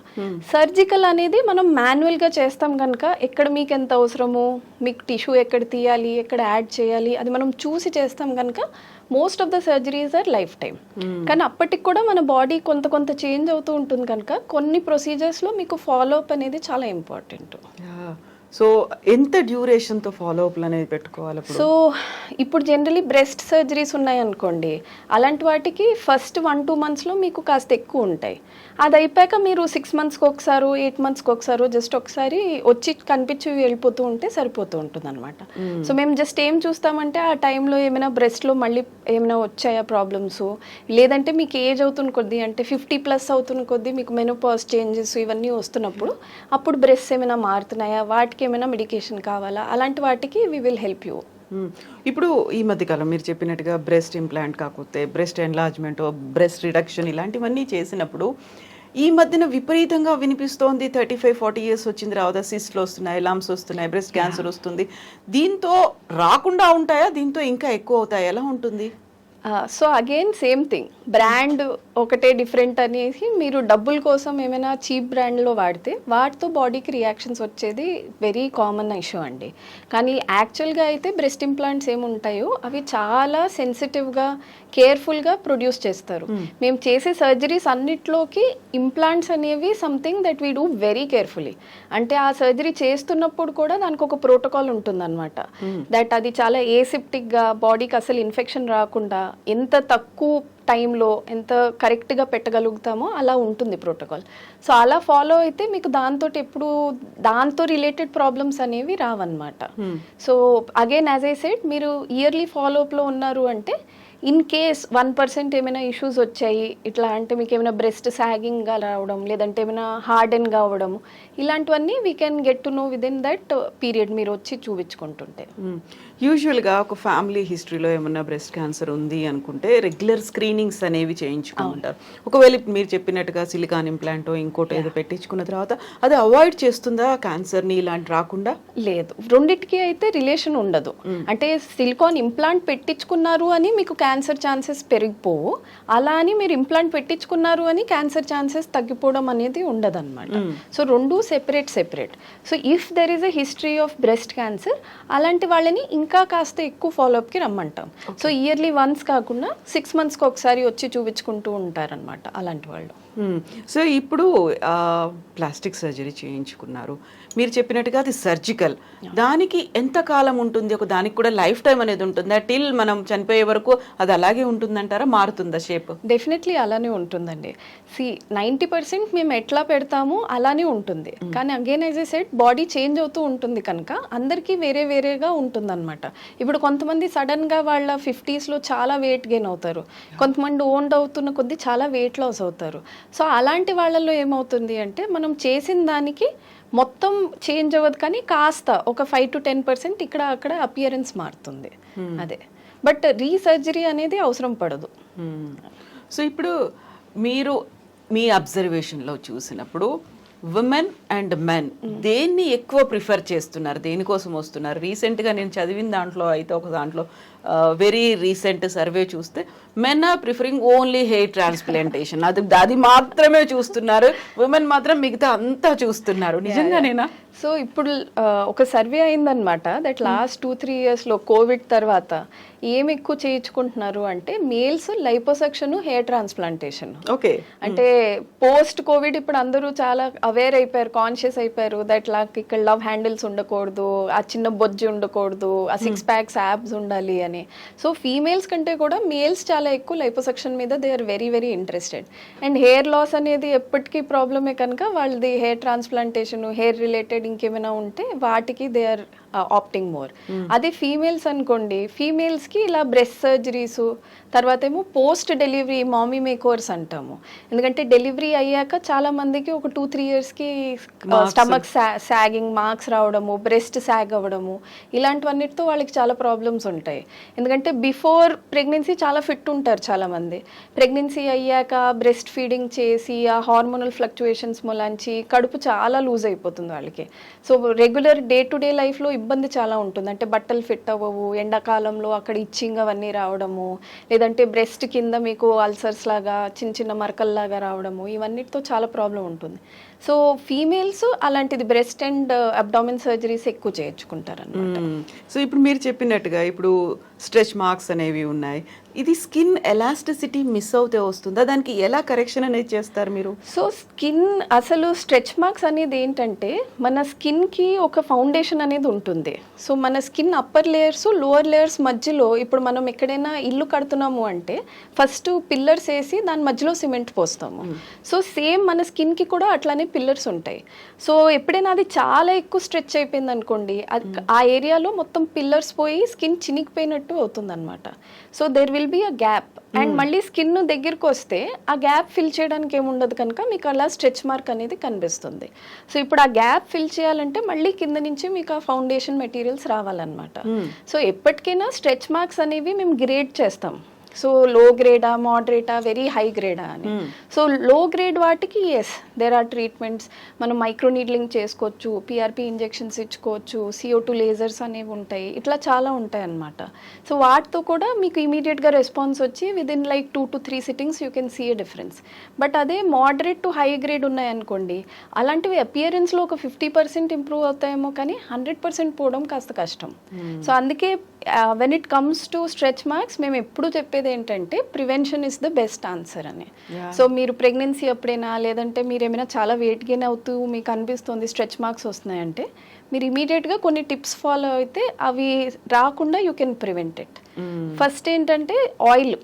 సర్జికల్ అనేది మనం మాన్యువల్గా చేస్తాం కనుక ఎక్కడ మీకు ఎంత అవసరము, మీకు టిష్యూ ఎక్కడ తీయాలి, ఎక్కడ యాడ్ చేయాలి అది మనం చూసి చేస్తాం కనుక most of the surgeries are lifetime. కానీ అప్పటికి కూడా మన బాడీ కొంత చేంజ్ అవుతూ ఉంటుంది కనుక కొన్ని ప్రొసీజర్స్లో మీకు ఫాలో అప్ అనేది చాలా ఇంపార్టెంట్. సో ఎంత డ్యూరేషన్తో ఫాలోఅప్లు అనేది పెట్టుకోవాలి? సో ఇప్పుడు జనరలీ బ్రెస్ట్ సర్జరీస్ ఉన్నాయనుకోండి, అలాంటి వాటికి ఫస్ట్ 1-2 monthsలో మీకు కాస్త ఎక్కువ ఉంటాయి. అది అయిపోయాక మీరు 6 monthsకి ఒకసారి 8 monthsకి ఒకసారి జస్ట్ ఒకసారి వచ్చి కనిపించి వెళ్ళిపోతూ ఉంటే సరిపోతూ ఉంటుంది అనమాట. సో మేము జస్ట్ ఏం చూస్తామంటే ఆ టైంలో ఏమైనా బ్రెస్ట్లో మళ్ళీ ఏమైనా వచ్చాయా ప్రాబ్లమ్స్, లేదంటే మీకు ఏజ్ అవుతున్న కొద్దీ అంటే 50+ అవుతున్న కొద్దీ మీకు మెనోపాజ్ చేంజెస్ ఇవన్నీ వస్తున్నప్పుడు అప్పుడు బ్రెస్ట్ ఏమైనా మారుతున్నాయా, వాటికి ఏమైనా మెడికేషన్ కావాలా, అలాంటి వాటికి వి విల్ హెల్ప్ యూ. ఇప్పుడు ఈ మధ్యకాలం మీరు చెప్పినట్టుగా బ్రెస్ట్ ఇంప్లాంట్ కాకపోతే బ్రెస్ట్ ఎన్లార్జ్మెంట్, బ్రెస్ట్ రిడక్షన్ ఇలాంటివన్నీ చేసినప్పుడు ఈ మధ్యన విపరీతంగా వినిపిస్తోంది 35-40 years వచ్చిన తర్వాత సిస్ట్లు వస్తున్నాయి, లంప్స్ వస్తున్నాయి, బ్రెస్ట్ క్యాన్సర్ వస్తుంది. దీంతో రాకుండా ఉంటాయా, దీంతో ఇంకా ఎక్కువ అవుతాయి, ఎలా ఉంటుంది? So again same thing, brand ఒకటే డిఫరెంట్ అనేసి మీరు డబ్బుల కోసం ఏమైనా చీప్ బ్రాండ్లో వాడితే వాటితో బాడీకి రియాక్షన్స్ వచ్చేది వెరీ కామన్ ఇష్యూ అండి. కానీ యాక్చువల్గా అయితే బ్రెస్ట్ ఇంప్లాంట్స్ ఏముంటాయో అవి చాలా సెన్సిటివ్గా కేర్ఫుల్గా ప్రొడ్యూస్ చేస్తారు. మేము చేసే సర్జరీస్ అన్నిట్లోకి ఇంప్లాంట్స్ అనేవి something that we do very carefully. అంటే ఆ సర్జరీ చేస్తున్నప్పుడు కూడా దానికి ఒక ప్రోటోకాల్ ఉంటుందన్నమాట. దట్ అది చాలా ఏసిప్టిక్గా బాడీకి అసలు ఇన్ఫెక్షన్ రాకుండా ఎంత తక్కువ టైంలో ఎంత కరెక్ట్గా పెట్టగలుగుతామో అలా ఉంటుంది ప్రోటోకాల్. సో అలా ఫాలో అయితే మీకు దాంతో రిలేటెడ్ ప్రాబ్లమ్స్ అనేవి రావన్నమాట. So again as I said, మీరు ఇయర్లీ ఫాలోఅప్లో ఉన్నారు అంటే ఇన్ కేస్ 1% ఏమైనా ఇష్యూస్ వచ్చాయి ఇట్లా అంటే మీకు ఏమైనా బ్రెస్ట్ సాగింగ్గా రావడం, లేదంటే ఏమైనా హార్డెన్ కావడం, ఇలాంటివన్నీ we can get to know within that period మీరు వచ్చి చూపించుకుంటుంటే. యూజువల్గా ఒక ఫ్యామిలీ హిస్టరీలో ఏమన్నా బ్రెస్ట్ క్యాన్సర్ ఉంది అనుకుంటే రెగ్యులర్ స్క్రీనింగ్ స్క్రీనింగ్స్ అనేవి చేయించుకుంటారు. ఒకవేళ ఇప్పుడు మీరు చెప్పినట్టుగా సిలికాన్ ఇంప్లాంట్ ఇంకోటి ఏదో పెట్టించుకున్న తర్వాత అది అవాయిడ్ చేస్తుందా క్యాన్సర్ని ఇలాంటి రాకుండా? లేదు, రెండిటికి అయితే రిలేషన్ ఉండదు. అంటే సిలికాన్ ఇంప్లాంట్ పెట్టించుకున్నారు అని మీకు క్యాన్సర్ ఛాన్సెస్ పెరిగిపోవు, అలా అని మీరు ఇంప్లాంట్ పెట్టించుకున్నారు అని క్యాన్సర్ ఛాన్సెస్ తగ్గిపోవడం అనేది ఉండదు అనమాట. సో రెండు separate. So if there is a history of breast cancer, అలాంటి వాళ్ళని ఇంకా కాస్త ఎక్కువ ఫాలోఅప్కి రమ్మంటాం. సో ఇయర్లీ వన్స్ కాకుండా 6 monthsకి ఒకసారి వచ్చి చూపించుకుంటూ ఉంటారనమాట అలాంటి వాళ్ళు. సో ఇప్పుడు ప్లాస్టిక్ సర్జరీ చేయించుకున్నారు, మీరు చెప్పినట్టుగా అది సర్జికల్, దానికి ఎంత కాలం ఉంటుంది? దానికి కూడా లైఫ్ టైం అనేది ఉంటుందా? టిల్ మనం చనిపోయే వరకు అది అలాగే ఉంటుందంటారా, మారుతుందా షేప్? డెఫినెట్లీ అలానే ఉంటుందండి. 90% మేము ఎట్లా పెడతామో అలానే ఉంటుంది. కానీ again as a said, body change అవుతూ ఉంటుంది కనుక అందరికీ వేరేగా ఉంటుందన్నమాట. ఇప్పుడు కొంతమంది సడన్గా వాళ్ళ 50sలో చాలా వెయిట్ గెయిన్ అవుతారు, కొంతమంది ఓల్డ్ అవుతున్న కొద్దీ చాలా వెయిట్ లాస్ అవుతారు. సో అలాంటి వాళ్ళల్లో ఏమవుతుంది అంటే, మనం చేసిన దానికి మొత్తం చేంజ్ అవ్వదు, కానీ కాస్త ఒక 5 to 10% ఇక్కడ అక్కడ అపియరెన్స్ మారుతుంది. అదే, బట్ రీసర్జరీ అనేది అవసరం పడదు. సో ఇప్పుడు మీరు మీ అబ్జర్వేషన్లో చూసినప్పుడు విమెన్ అండ్ మెన్ దేన్ని ఎక్కువ ప్రిఫర్ చేస్తున్నారు, దేనికోసం వస్తున్నారు? రీసెంట్గా నేను చదివిన దాంట్లో అయితే ఒక దాంట్లో వెరీ రీసెంట్ సర్వే చూస్తే men are preferring only hair transplantation, అది మాత్రమే చూస్తున్నారు, విమెన్ మాత్రం మిగతా అంతా చూస్తున్నారు. నిజంగానేనా? సో ఇప్పుడు ఒక సర్వే అయిందనమాట, దట్ లాస్ట్ 2-3 yearsలో కోవిడ్ తర్వాత ఏం ఎక్కువ చేయించుకుంటున్నారు అంటే males liposuction, hair transplantation. Okay, అంటే పోస్ట్ కోవిడ్ ఇప్పుడు అందరూ చాలా అవేర్ అయిపోయారు, కాన్షియస్ అయిపోయారు దట్ ఇక్కడ లవ్ హ్యాండిల్స్ ఉండకూడదు, ఆ చిన్న బొజ్జి ఉండకూడదు, ఆ 6 packs యాబ్స్ ఉండాలి అని. సో ఫీమేల్స్ కంటే కూడా మేల్స్ చాలా ఎక్కువ లైపోసెక్షన్ మీద they are very interested. And hair loss అనేది ఎప్పటికీ ప్రాబ్లమే కనుక వాళ్ళది హెయిర్ ట్రాన్స్ప్లాంటేషన్, హెయిర్ రిలేటెడ్ ఇంకేమైనా ఉంటే వాటికి దే ఆర్ ఆప్టింగ్ మోర్. అదే ఫీమేల్స్ అనుకోండి, ఫీమేల్స్కి ఇలా బ్రెస్ట్ సర్జరీస్, తర్వాత ఏమో పోస్ట్ డెలివరీ మామీ మేకోవర్స్ అంటాము. ఎందుకంటే డెలివరీ అయ్యాక చాలా మందికి ఒక 2-3 yearsకి స్టమక్ సాగింగ్ మార్క్స్ రావడము, బ్రెస్ట్ సాగ్ అవ్వడము, ఇలాంటివన్నిటితో వాళ్ళకి చాలా ప్రాబ్లమ్స్ ఉంటాయి. ఎందుకంటే బిఫోర్ ప్రెగ్నెన్సీ చాలా ఫిట్ ఉంటారు చాలామంది, ప్రెగ్నెన్సీ అయ్యాక బ్రెస్ట్ ఫీడింగ్ చేసి ఆ హార్మోనల్ ఫ్లక్చుయేషన్స్ మూలంచి కడుపు చాలా లూజ్ అయిపోతుంది వాళ్ళకి. So regular day to day లైఫ్లో ఇబ్బంది చాలా ఉంటుంది. అంటే బట్టలు ఫిట్ అవ్వవు, ఎండాకాలంలో అక్కడ ఇచ్చింగ్ అవన్నీ రావడము, లేదంటే బ్రెస్ట్ కింద మీకు అల్సర్స్ లాగా చిన్న మరకల్లాగా రావడము, ఇవన్నిటితో చాలా ప్రాబ్లం ఉంటుంది. సో ఫీమేల్స్ అలాంటిది బ్రెస్ట్ అండ్ అబ్డామిన్ సర్జరీస్ ఎక్కువ చేయించుకుంటారు అన్నమాట. సో ఇప్పుడు మీరు చెప్పినట్టుగా ఇప్పుడు స్ట్రెచ్ మార్క్స్ అనేవి ఉన్నాయి, ఇది స్కిన్ ఎలాస్టిసిటీ మిస్ అవుతే వస్తుందా, దానికి ఎలా కరెక్షన్ అనేది చేస్తారు మీరు? సో స్కిన్ అసలు స్ట్రెచ్ మార్క్స్ అనేది ఏంటంటే మన స్కిన్కి ఒక ఫౌండేషన్ అనేది ఉంటుంది. సో మన skin upper layers lower layers మధ్యలో, ఇప్పుడు మనం ఎక్కడైనా ఇల్లు కడుతున్నాము అంటే ఫస్ట్ పిల్లర్స్ వేసి దాని మధ్యలో సిమెంట్ పోస్తాము. సో సేమ్ మన స్కిన్కి కూడా అట్లానే పిల్లర్స్ ఉంటాయి. సో ఎప్పుడైనా అది చాలా ఎక్కువ స్ట్రెచ్ అయిపోయింది అనుకోండి, ఆ ఏరియాలో మొత్తం పిల్లర్స్ పోయి స్కిన్ చినిగిపోయినట్టు అవుతుంది అనమాట. So there will be a gap. And మళ్ళీ స్కిన్ దగ్గరికి వస్తే ఆ గ్యాప్ ఫిల్ చేయడానికి ఏముండదు కనుక మీకు అలా స్ట్రెచ్ మార్క్ అనేది కనిపిస్తుంది. సో ఇప్పుడు ఆ గ్యాప్ ఫిల్ చేయాలంటే మళ్ళీ కింద నుంచి మీకు ఆ ఫౌండేషన్ మెటీరియల్స్ రావాలన్నమాట. సో ఎప్పటికైనా స్ట్రెచ్ మార్క్స్ అనేవి మేము గ్రేడ్ చేస్తాం. సో లో గ్రేడా, మోడరేటా, వెరీ హై గ్రేడా అని. సో లో గ్రేడ్ వాటికి ఎస్ దేర్ ఆర్ ట్రీట్మెంట్స్. మనం మైక్రో నీడ్లింగ్ చేసుకోవచ్చు, పిఆర్పి ఇంజెక్షన్స్ ఇచ్చుకోవచ్చు, CO2 లేజర్స్ అనేవి ఉంటాయి, ఇట్లా చాలా ఉంటాయి అన్నమాట. సో వాటితో కూడా మీకు ఇమీడియట్గా రెస్పాన్స్ వచ్చి within like 2 to 3 sittings you can see a difference. But అదే మోడరేట్ టు హై గ్రేడ్ ఉన్నాయనుకోండి, అలాంటివి అపియరెన్స్లో ఒక 50% ఇంప్రూవ్ అవుతాయేమో, కానీ 100% పోవడం కాస్త కష్టం. సో అందుకే when it comes to stretch marks మేము ఎప్పుడు చెప్పేది ఏంటంటే prevention is the best answer అని. సో మీరు ప్రెగ్నెన్సీ అప్పుడైనా, లేదంటే మీరు ఏమైనా చాలా వెయిట్ గెయిన్ అవుతూ మీకు అనిపిస్తుంది స్ట్రెచ్ మార్క్స్ వస్తున్నాయంటే, మీరు ఇమీడియట్గా కొన్ని టిప్స్ ఫాలో అయితే అవి రాకుండా you can prevent it. First ఏంటంటే ఆయిల్,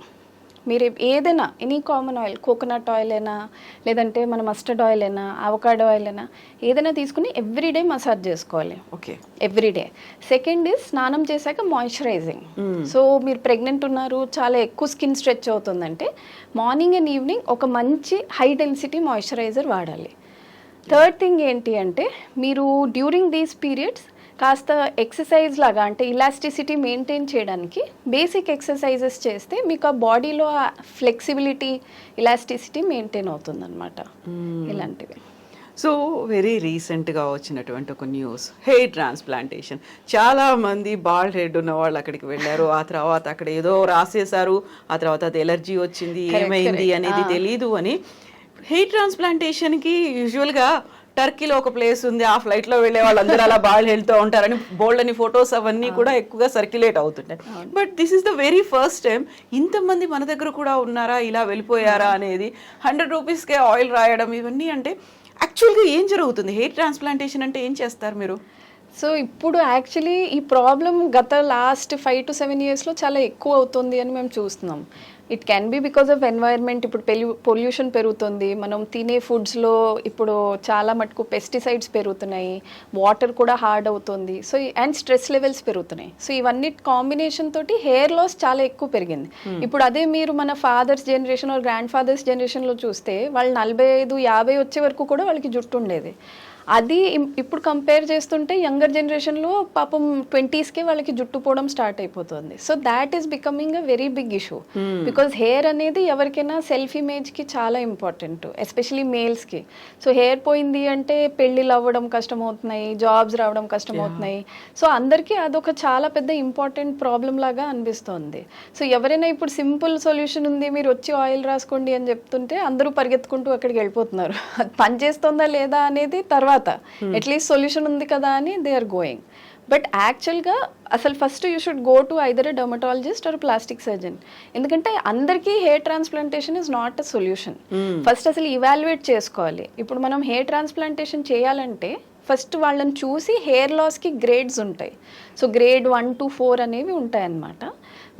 మీరు ఏదైనా any common oil, coconut oil అయినా, లేదంటే మన మస్టర్డ్ ఆయిల్ అయినా, అవకాడో ఆయిల్ అయినా, ఏదైనా తీసుకుని ఎవ్రీడే మసాజ్ చేసుకోవాలి. Okay, everyday. సెకండ్ ఇస్ స్నానం చేశాక మాయిశ్చరైజింగ్. సో మీరు ప్రెగ్నెంట్ ఉన్నారు, చాలా ఎక్కువ స్కిన్ స్ట్రెచ్ అవుతుందంటే మార్నింగ్ అండ్ ఈవినింగ్ ఒక మంచి హై డెన్సిటీ మాయిశ్చరైజర్ వాడాలి. థర్డ్ థింగ్ ఏంటి అంటే, మీరు డ్యూరింగ్ దీస్ పీరియడ్స్ కాస్త ఎక్సర్సైజ్ లాగా అంటే ఇలాస్టిసిటీ మెయింటైన్ చేయడానికి బేసిక్ ఎక్సర్సైజెస్ చేస్తే మీకు ఆ బాడీలో ఆ ఫ్లెక్సిబిలిటీ ఇలాస్టిసిటీ మెయింటైన్ అవుతుంది అనమాట. ఇలాంటివి. సో వెరీ రీసెంట్గా వచ్చినటువంటి ఒక న్యూస్, హెయిర్ ట్రాన్స్ప్లాంటేషన్. చాలా మంది బాల్డ్ హెడ్ ఉన్న వాళ్ళు అక్కడికి వెళ్ళారు, ఆ తర్వాత అక్కడ ఏదో రాసేశారు, ఆ తర్వాత అది ఎలర్జీ వచ్చింది, ఏమైంది అనేది తెలీదు అని. హెయిర్ ట్రాన్స్ప్లాంటేషన్కి యూజువల్గా టర్కీలో ఒక ప్లేస్ ఉంది, ఆ ఫ్లైట్లో వెళ్ళే వాళ్ళందరూ అలా బాల్డ్ హెడ్తో ఉంటారని బోల్డ్ అని ఫొటోస్ అవన్నీ కూడా ఎక్కువగా సర్క్యులేట్ అవుతుంటాయి. But this is the very first time ఇంతమంది మన దగ్గర కూడా ఉన్నారా, ఇలా వెళ్ళిపోయారా అనేది. 100 రూపీస్కే ఆయిల్ రాయడం ఇవన్నీ అంటే యాక్చువల్గా ఏం జరుగుతుంది? హెయిర్ ట్రాన్స్ప్లాంటేషన్ అంటే ఏం చేస్తారు మీరు? సో ఇప్పుడు యాక్చువల్లీ ఈ ప్రాబ్లం గత లాస్ట్ 5 to 7 yearsలో చాలా ఎక్కువ అవుతుంది అని మేము చూస్తున్నాం. It can be because of environment. ఇప్పుడు పొల్యూషన్ పెరుగుతుంది, మనం తినే ఫుడ్స్లో ఇప్పుడు చాలా మటుకు పెస్టిసైడ్స్ పెరుగుతున్నాయి, వాటర్ కూడా హార్డ్ అవుతుంది, సో అండ్ స్ట్రెస్ లెవెల్స్ పెరుగుతున్నాయి. సో ఇవన్నీ కాంబినేషన్ తోటి హెయిర్ లాస్ చాలా ఎక్కువ పెరిగింది. ఇప్పుడు అదే మీరు మన fathers generation or grandfathers జనరేషన్లో చూస్తే వాళ్ళు 45-50 వచ్చే వరకు కూడా వాళ్ళకి జుట్టు ఉండేది. అది ఇప్పుడు కంపేర్ చేస్తుంటే యంగర్ జనరేషన్లో పాపం 20sకే వాళ్ళకి జుట్టు పోవడం స్టార్ట్ అయిపోతుంది. So that is becoming a very big issue. Because hair అనేది ఎవరికైనా సెల్ఫ్ ఇమేజ్కి చాలా ఇంపార్టెంట్, ఎస్పెషలీ మేల్స్కి. సో హెయిర్ పోయింది అంటే పెళ్ళిళ్ళు అవ్వడం కష్టమవుతున్నాయి, జాబ్స్ రావడం కష్టమవుతున్నాయి. సో అందరికీ అదొక చాలా పెద్ద ఇంపార్టెంట్ ప్రాబ్లం లాగా అనిపిస్తుంది. సో ఎవరైనా ఇప్పుడు సింపుల్ సొల్యూషన్ ఉంది, మీరు వచ్చి ఆయిల్ రాసుకోండి అని చెప్తుంటే అందరూ పరిగెత్తుకుంటూ అక్కడికి వెళ్ళిపోతున్నారు. అది పనిచేస్తుందా లేదా అనేది తర్వాత, అట్లీస్ట్ సొల్యూషన్ ఉంది కదా అని దే ఆర్ గోయింగ్. బట్ యాక్చువల్గా అసలు first you should go to either a dermatologist or plastic surgeon. ఎందుకంటే అందరికీ hair transplantation is not a solution. First అసలు ఇవాల్యుయేట్ చేసుకోవాలి. ఇప్పుడు మనం హెయిర్ ట్రాన్స్ప్లాంటేషన్ చేయాలంటే ఫస్ట్ వాళ్ళని చూసి హెయిర్ లాస్కి గ్రేడ్స్ ఉంటాయి. సో గ్రేడ్ 1 to 4 అనేవి ఉంటాయన్నమాట.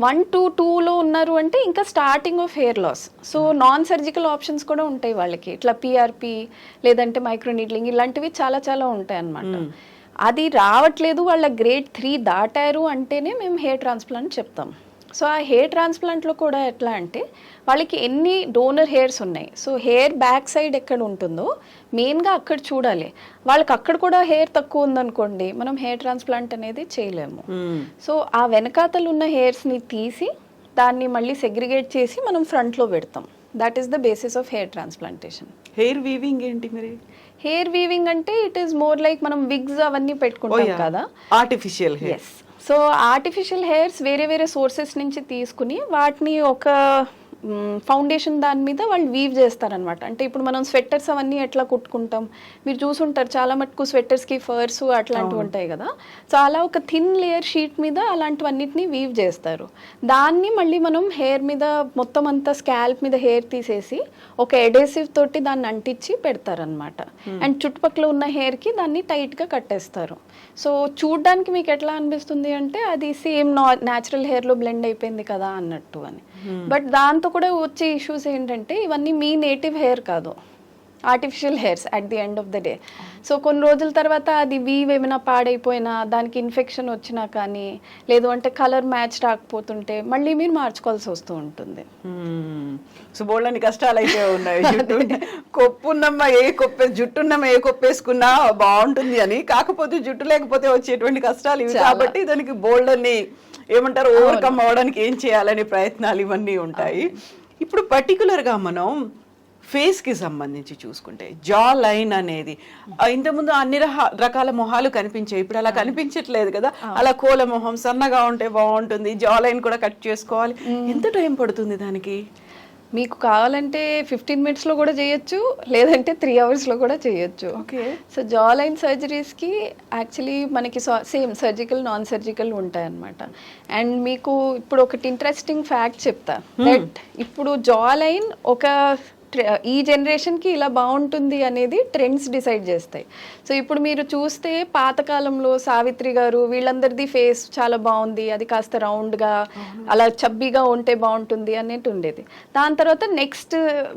1 to 2లో ఉన్నారు అంటే ఇంకా starting of hair loss. So non surgical options కూడా ఉంటాయి వాళ్ళకి, ఇట్లా పిఆర్పి లేదంటే మైక్రో నీడ్లింగ్ ఇలాంటివి చాలా చాలా ఉంటాయి అన్నమాట. అది రావట్లేదు, వాళ్ళ గ్రేడ్ 3 దాటారు అంటేనే మేము హెయిర్ ట్రాన్స్ప్లాంట్ చెప్తాం. సో ఆ హెయిర్ ట్రాన్స్ప్లాంట్లో కూడా ఎట్లా అంటే వాళ్ళకి ఎన్ని డోనర్ హెయిర్స్ ఉన్నాయి, సో హెయిర్ బ్యాక్ సైడ్ ఎక్కడ ఉంటుందో మెయిన్గా అక్కడ చూడాలి. వాళ్ళకి అక్కడ కూడా హెయిర్ తక్కువ ఉందనుకోండి, మనం హెయిర్ ట్రాన్స్ప్లాంట్ అనేది చేయలేము. సో ఆ వెనకాతలు ఉన్న హెయిర్స్ని తీసి దాన్ని మళ్ళీ సెగ్రిగేట్ చేసి మనం ఫ్రంట్లో పెడతాం. That is the basis of hair transplantation. Hair weaving ఏంటి మరి? హెయిర్ వీవింగ్ అంటే ఇట్ ఈస్ మోర్ లైక్ మనం విగ్స్ అవన్నీ పెట్టుకుంటాం కదా, artificial hair. So artificial hairs వేరే వేరే సోర్సెస్ నుంచి తీసుకుని వాటిని ఒక ఫౌండేషన్ దాని మీద వాళ్ళు వీవ్ చేస్తారనమాట. అంటే ఇప్పుడు మనం స్వెట్టర్స్ అవన్నీ ఎట్లా కుట్టుకుంటాం, మీరు చూసుంటారు చాలా మటుకు స్వెట్టర్స్కి ఫర్స్ అట్లాంటివి ఉంటాయి కదా. సో అలా ఒక థిన్ లేయర్ షీట్ మీద అలాంటివన్నిటిని వీవ్ చేస్తారు. దాన్ని మళ్ళీ మనం హెయిర్ మీద మొత్తం అంతా స్కాల్ప్ మీద హెయిర్ తీసేసి ఒక ఎడేసివ్ తోటి దాన్ని అంటించి పెడతారనమాట. అండ్ చుట్టుపక్కల ఉన్న హెయిర్కి దాన్ని టైట్గా కట్టేస్తారు. సో చూడ్డానికి మీకు ఎట్లా అనిపిస్తుంది అంటే అది సేమ్ న్యాచురల్ హెయిర్లో బ్లెండ్ అయిపోయింది కదా అన్నట్టు అని. బట్ దాంతో కూడా వచ్చే ఇష్యూస్ ఏంటంటే ఇవన్నీ మీ నేటివ్ హెయిర్ కాదు, artificial hairs at the end of the day. So కొన్ని రోజుల తర్వాత అది వీవ్ ఏమైనా పాడైపోయినా, దానికి ఇన్ఫెక్షన్ వచ్చినా కానీ, లేదు అంటే కలర్ మ్యాచ్ రాకపోతుంటే మళ్ళీ మీరు మార్చుకోవాల్సి వస్తూ ఉంటుంది. సో బోళ్ళని కష్టాలు అయితే ఉన్నాయి. కొప్పున్నమ్మ జుట్టున్నమ్మ ఏ కొప్పేసుకున్నా బాగుంటుంది అని, కాకపోతే జుట్టు లేకపోతే వచ్చేటువంటి కష్టాలు ఇవి. కాబట్టి దానికి బోళ్ళని ఏమంటారు ఓవర్కమ్ అవ్వడానికి ఏం చేయాలనే ప్రయత్నాలు ఇవన్నీ ఉంటాయి. ఇప్పుడు పర్టికులర్గా మనం ఫేస్కి సంబంధించి చూసుకుంటే జా లైన్ అనేది ఇంతకుముందు అన్ని రకాల మొహాలు కనిపించాయి, ఇప్పుడు అలా కనిపించట్లేదు కదా. అలా కోల మొహం సన్నగా ఉంటే బాగుంటుంది, జా లైన్ కూడా కట్ చేసుకోవాలి. ఎంత టైం పడుతుంది దానికి? మీకు కావాలంటే 15 minutesలో కూడా చేయొచ్చు, లేదంటే 3 hours కూడా చేయొచ్చు. ఓకే. సో జా లైన్ సర్జరీస్కి యాక్చువల్లీ మనకి సేమ్ సర్జికల్ నాన్ సర్జికల్ ఉంటాయన్నమాట. అండ్ మీకు ఇప్పుడు ఒకటి ఇంట్రెస్టింగ్ ఫ్యాక్ట్ చెప్తా, దట్ ఇప్పుడు జా లైన్ ఒక ఈ జనరేషన్కి ఇలా బాగుంటుంది అనేది ట్రెండ్స్ డిసైడ్ చేస్తాయి. సో ఇప్పుడు మీరు చూస్తే పాతకాలంలో సావిత్రి గారు వీళ్ళందరిది ఫేస్ చాలా బాగుంది, అది కాస్త రౌండ్గా అలా చబ్బీగా ఉంటే బాగుంటుంది అన్నట్టు ఉండేది. దాని తర్వాత నెక్స్ట్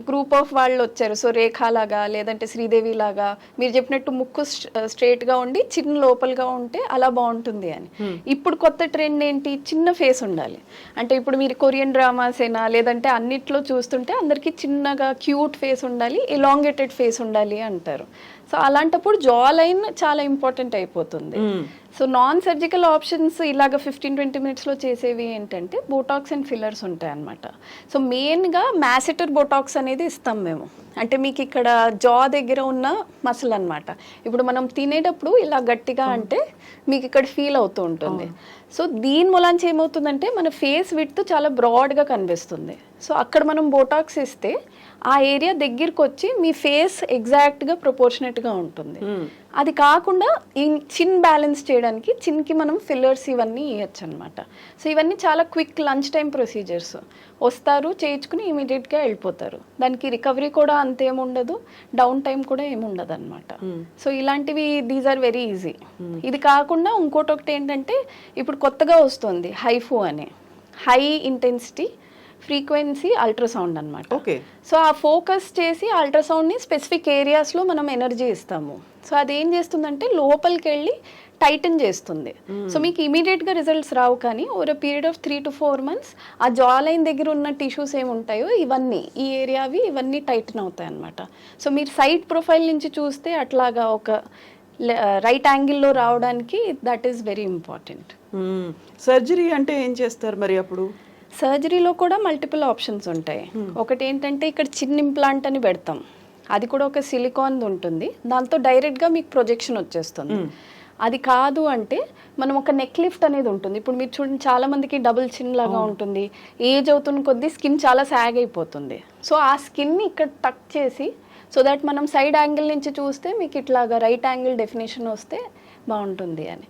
గ్రూప్ ఆఫ్ వాళ్ళు వచ్చారు. సో రేఖాలాగా లేదంటే శ్రీదేవి లాగా మీరు చెప్పినట్టు ముక్కు స్ట్రేట్గా ఉండి చిన్న లోపలగా ఉంటే అలా బాగుంటుంది అని. ఇప్పుడు కొత్త ట్రెండ్ ఏంటి, చిన్న ఫేస్ ఉండాలి. అంటే ఇప్పుడు మీరు కొరియన్ డ్రామాస్ అయినా లేదంటే అన్నిట్లో చూస్తుంటే అందరికీ చిన్నగా క్యూట్ ఫేస్ ఉండాలి, ఎలాంగేటెడ్ ఫేస్ ఉండాలి అంటారు. సో అలాంటప్పుడు జా లైన్ చాలా ఇంపార్టెంట్ అయిపోతుంది. సో నాన్ సర్జికల్ ఆప్షన్స్ ఇలాగ 15-20 మినిట్స్లో చేసేవి ఏంటంటే బోటాక్స్ అండ్ ఫిల్లర్స్ ఉంటాయి అన్నమాట. సో మెయిన్గా మ్యాసెటర్ బోటాక్స్ అనేది ఇస్తాం మేము. అంటే మీకు ఇక్కడ జా దగ్గర ఉన్న మసిల్ అన్నమాట. ఇప్పుడు మనం తినేటప్పుడు ఇలా గట్టిగా అంటే మీకు ఇక్కడ ఫీల్ అవుతూ ఉంటుంది. సో దీని మూలాంచి ఏమవుతుందంటే మన ఫేస్ విడ్త్ చాలా బ్రాడ్గా కనిపిస్తుంది. సో అక్కడ మనం బోటాక్స్ ఇస్తే ఆ ఏరియా దగ్గరికి వచ్చి మీ ఫేస్ ఎగ్జాక్ట్గా ప్రపోర్షనేట్గా ఉంటుంది. అది కాకుండా ఈ చిన్ బ్యాలెన్స్ చేయడానికి చిన్కి మనం ఫిల్లర్స్ ఇవన్నీ ఇవ్వచ్చు అనమాట. సో ఇవన్నీ చాలా క్విక్ లంచ్ టైం ప్రొసీజర్స్. వస్తారు, చేయించుకుని ఇమీడియట్గా వెళ్ళిపోతారు. దానికి రికవరీ కూడా అంతేముండదు, డౌన్ టైం కూడా ఏముండదు అనమాట. సో ఇలాంటివి దీస్ ఆర్ వెరీ ఈజీ. ఇది కాకుండా ఇంకోటి ఏంటంటే ఇప్పుడు కొత్తగా వస్తుంది హైఫు అని, హై ఇంటెన్సిటీ ఫ్రీక్వెన్సీ అల్ట్రాసౌండ్ అనమాట. సో ఆ ఫోకస్ చేసి అల్ట్రాసౌండ్ని స్పెసిఫిక్ ఏరియాస్లో మనం ఎనర్జీ ఇస్తాము. సో అదేం చేస్తుందంటే లోపలికి వెళ్ళి టైటన్ చేస్తుంది. సో మీకు ఇమీడియట్గా రిజల్ట్స్ రావు, కానీ over period of 3 to 4 months ఆ జా లైన్ దగ్గర ఉన్న టిష్యూస్ ఏముంటాయో ఇవన్నీ ఈ ఏరియావి ఇవన్నీ టైటన్ అవుతాయి అన్నమాట. సో మీరు సైడ్ ప్రొఫైల్ నుంచి చూస్తే అట్లాగా ఒక రైట్ యాంగిల్లో రావడానికి that is very important. Surgery అంటే ఏం చేస్తారు మరి అప్పుడు? సర్జరీలో కూడా మల్టిపుల్ ఆప్షన్స్ ఉంటాయి. ఒకటి ఏంటంటే ఇక్కడ చిన్న ఇంప్లాంట్ అని పెడతాం, అది కూడా ఒక సిలికాన్ ఉంటుంది, దాంతో డైరెక్ట్గా మీకు ప్రొజెక్షన్ వచ్చేస్తుంది. అది కాదు అంటే మనం ఒక నెక్ లిఫ్ట్ అనేది ఉంటుంది. ఇప్పుడు మీరు చూడండి చాలా మందికి డబుల్ చిన్ లాగా ఉంటుంది, ఏజ్ అవుతున్న కొద్దీ స్కిన్ చాలా సాగ్ అయిపోతుంది. సో ఆ స్కిన్ని ఇక్కడ టక్ చేసి సో దట్ మనం సైడ్ యాంగిల్ నుంచి చూస్తే మీకు ఇట్లాగా రైట్ యాంగిల్ డెఫినేషన్ వస్తే బాగుంటుంది అని.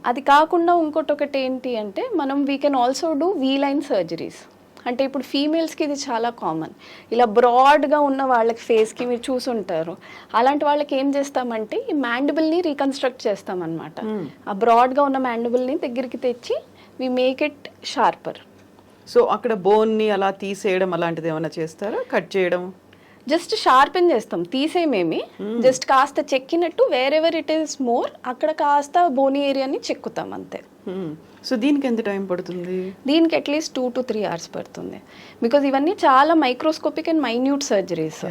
అది కాకుండా ఒకటి ఏంటి అంటే మనం we can also do we line surgeries. అంటే ఇప్పుడు ఫీమేల్స్కి ఇది చాలా కామన్, ఇలా బ్రాడ్గా ఉన్న వాళ్ళకి ఫేస్కి మీరు చూసుంటారు. అలాంటి వాళ్ళకి ఏం చేస్తామంటే ఈ మ్యాండిబుల్ని రీకన్స్ట్రక్ట్ చేస్తామన్నమాట. ఆ బ్రాడ్గా ఉన్న మ్యాండిబుల్ని దగ్గరికి తెచ్చి we make it sharper. So అక్కడ బోన్ని అలా తీసేయడం అలాంటిది ఏమైనా చేస్తారా? కట్ చేయడం? జస్ట్ షార్పెన్ చేస్తాం, తీసేమేమి జస్ట్ కాస్త చెక్కినట్టు వేరెవర్ ఇట్ ఈస్ మోర్ అక్కడ కాస్త బోనీ ఏరియాని చెక్కుతాం అంతే. సో దీనికి ఎంత టైం పడుతుంది? దీనికి అట్లీస్ట్ 2 to 3 hours పడుతుంది. బికాజ్ ఇవన్నీ చాలా microscopic and minute surgeries.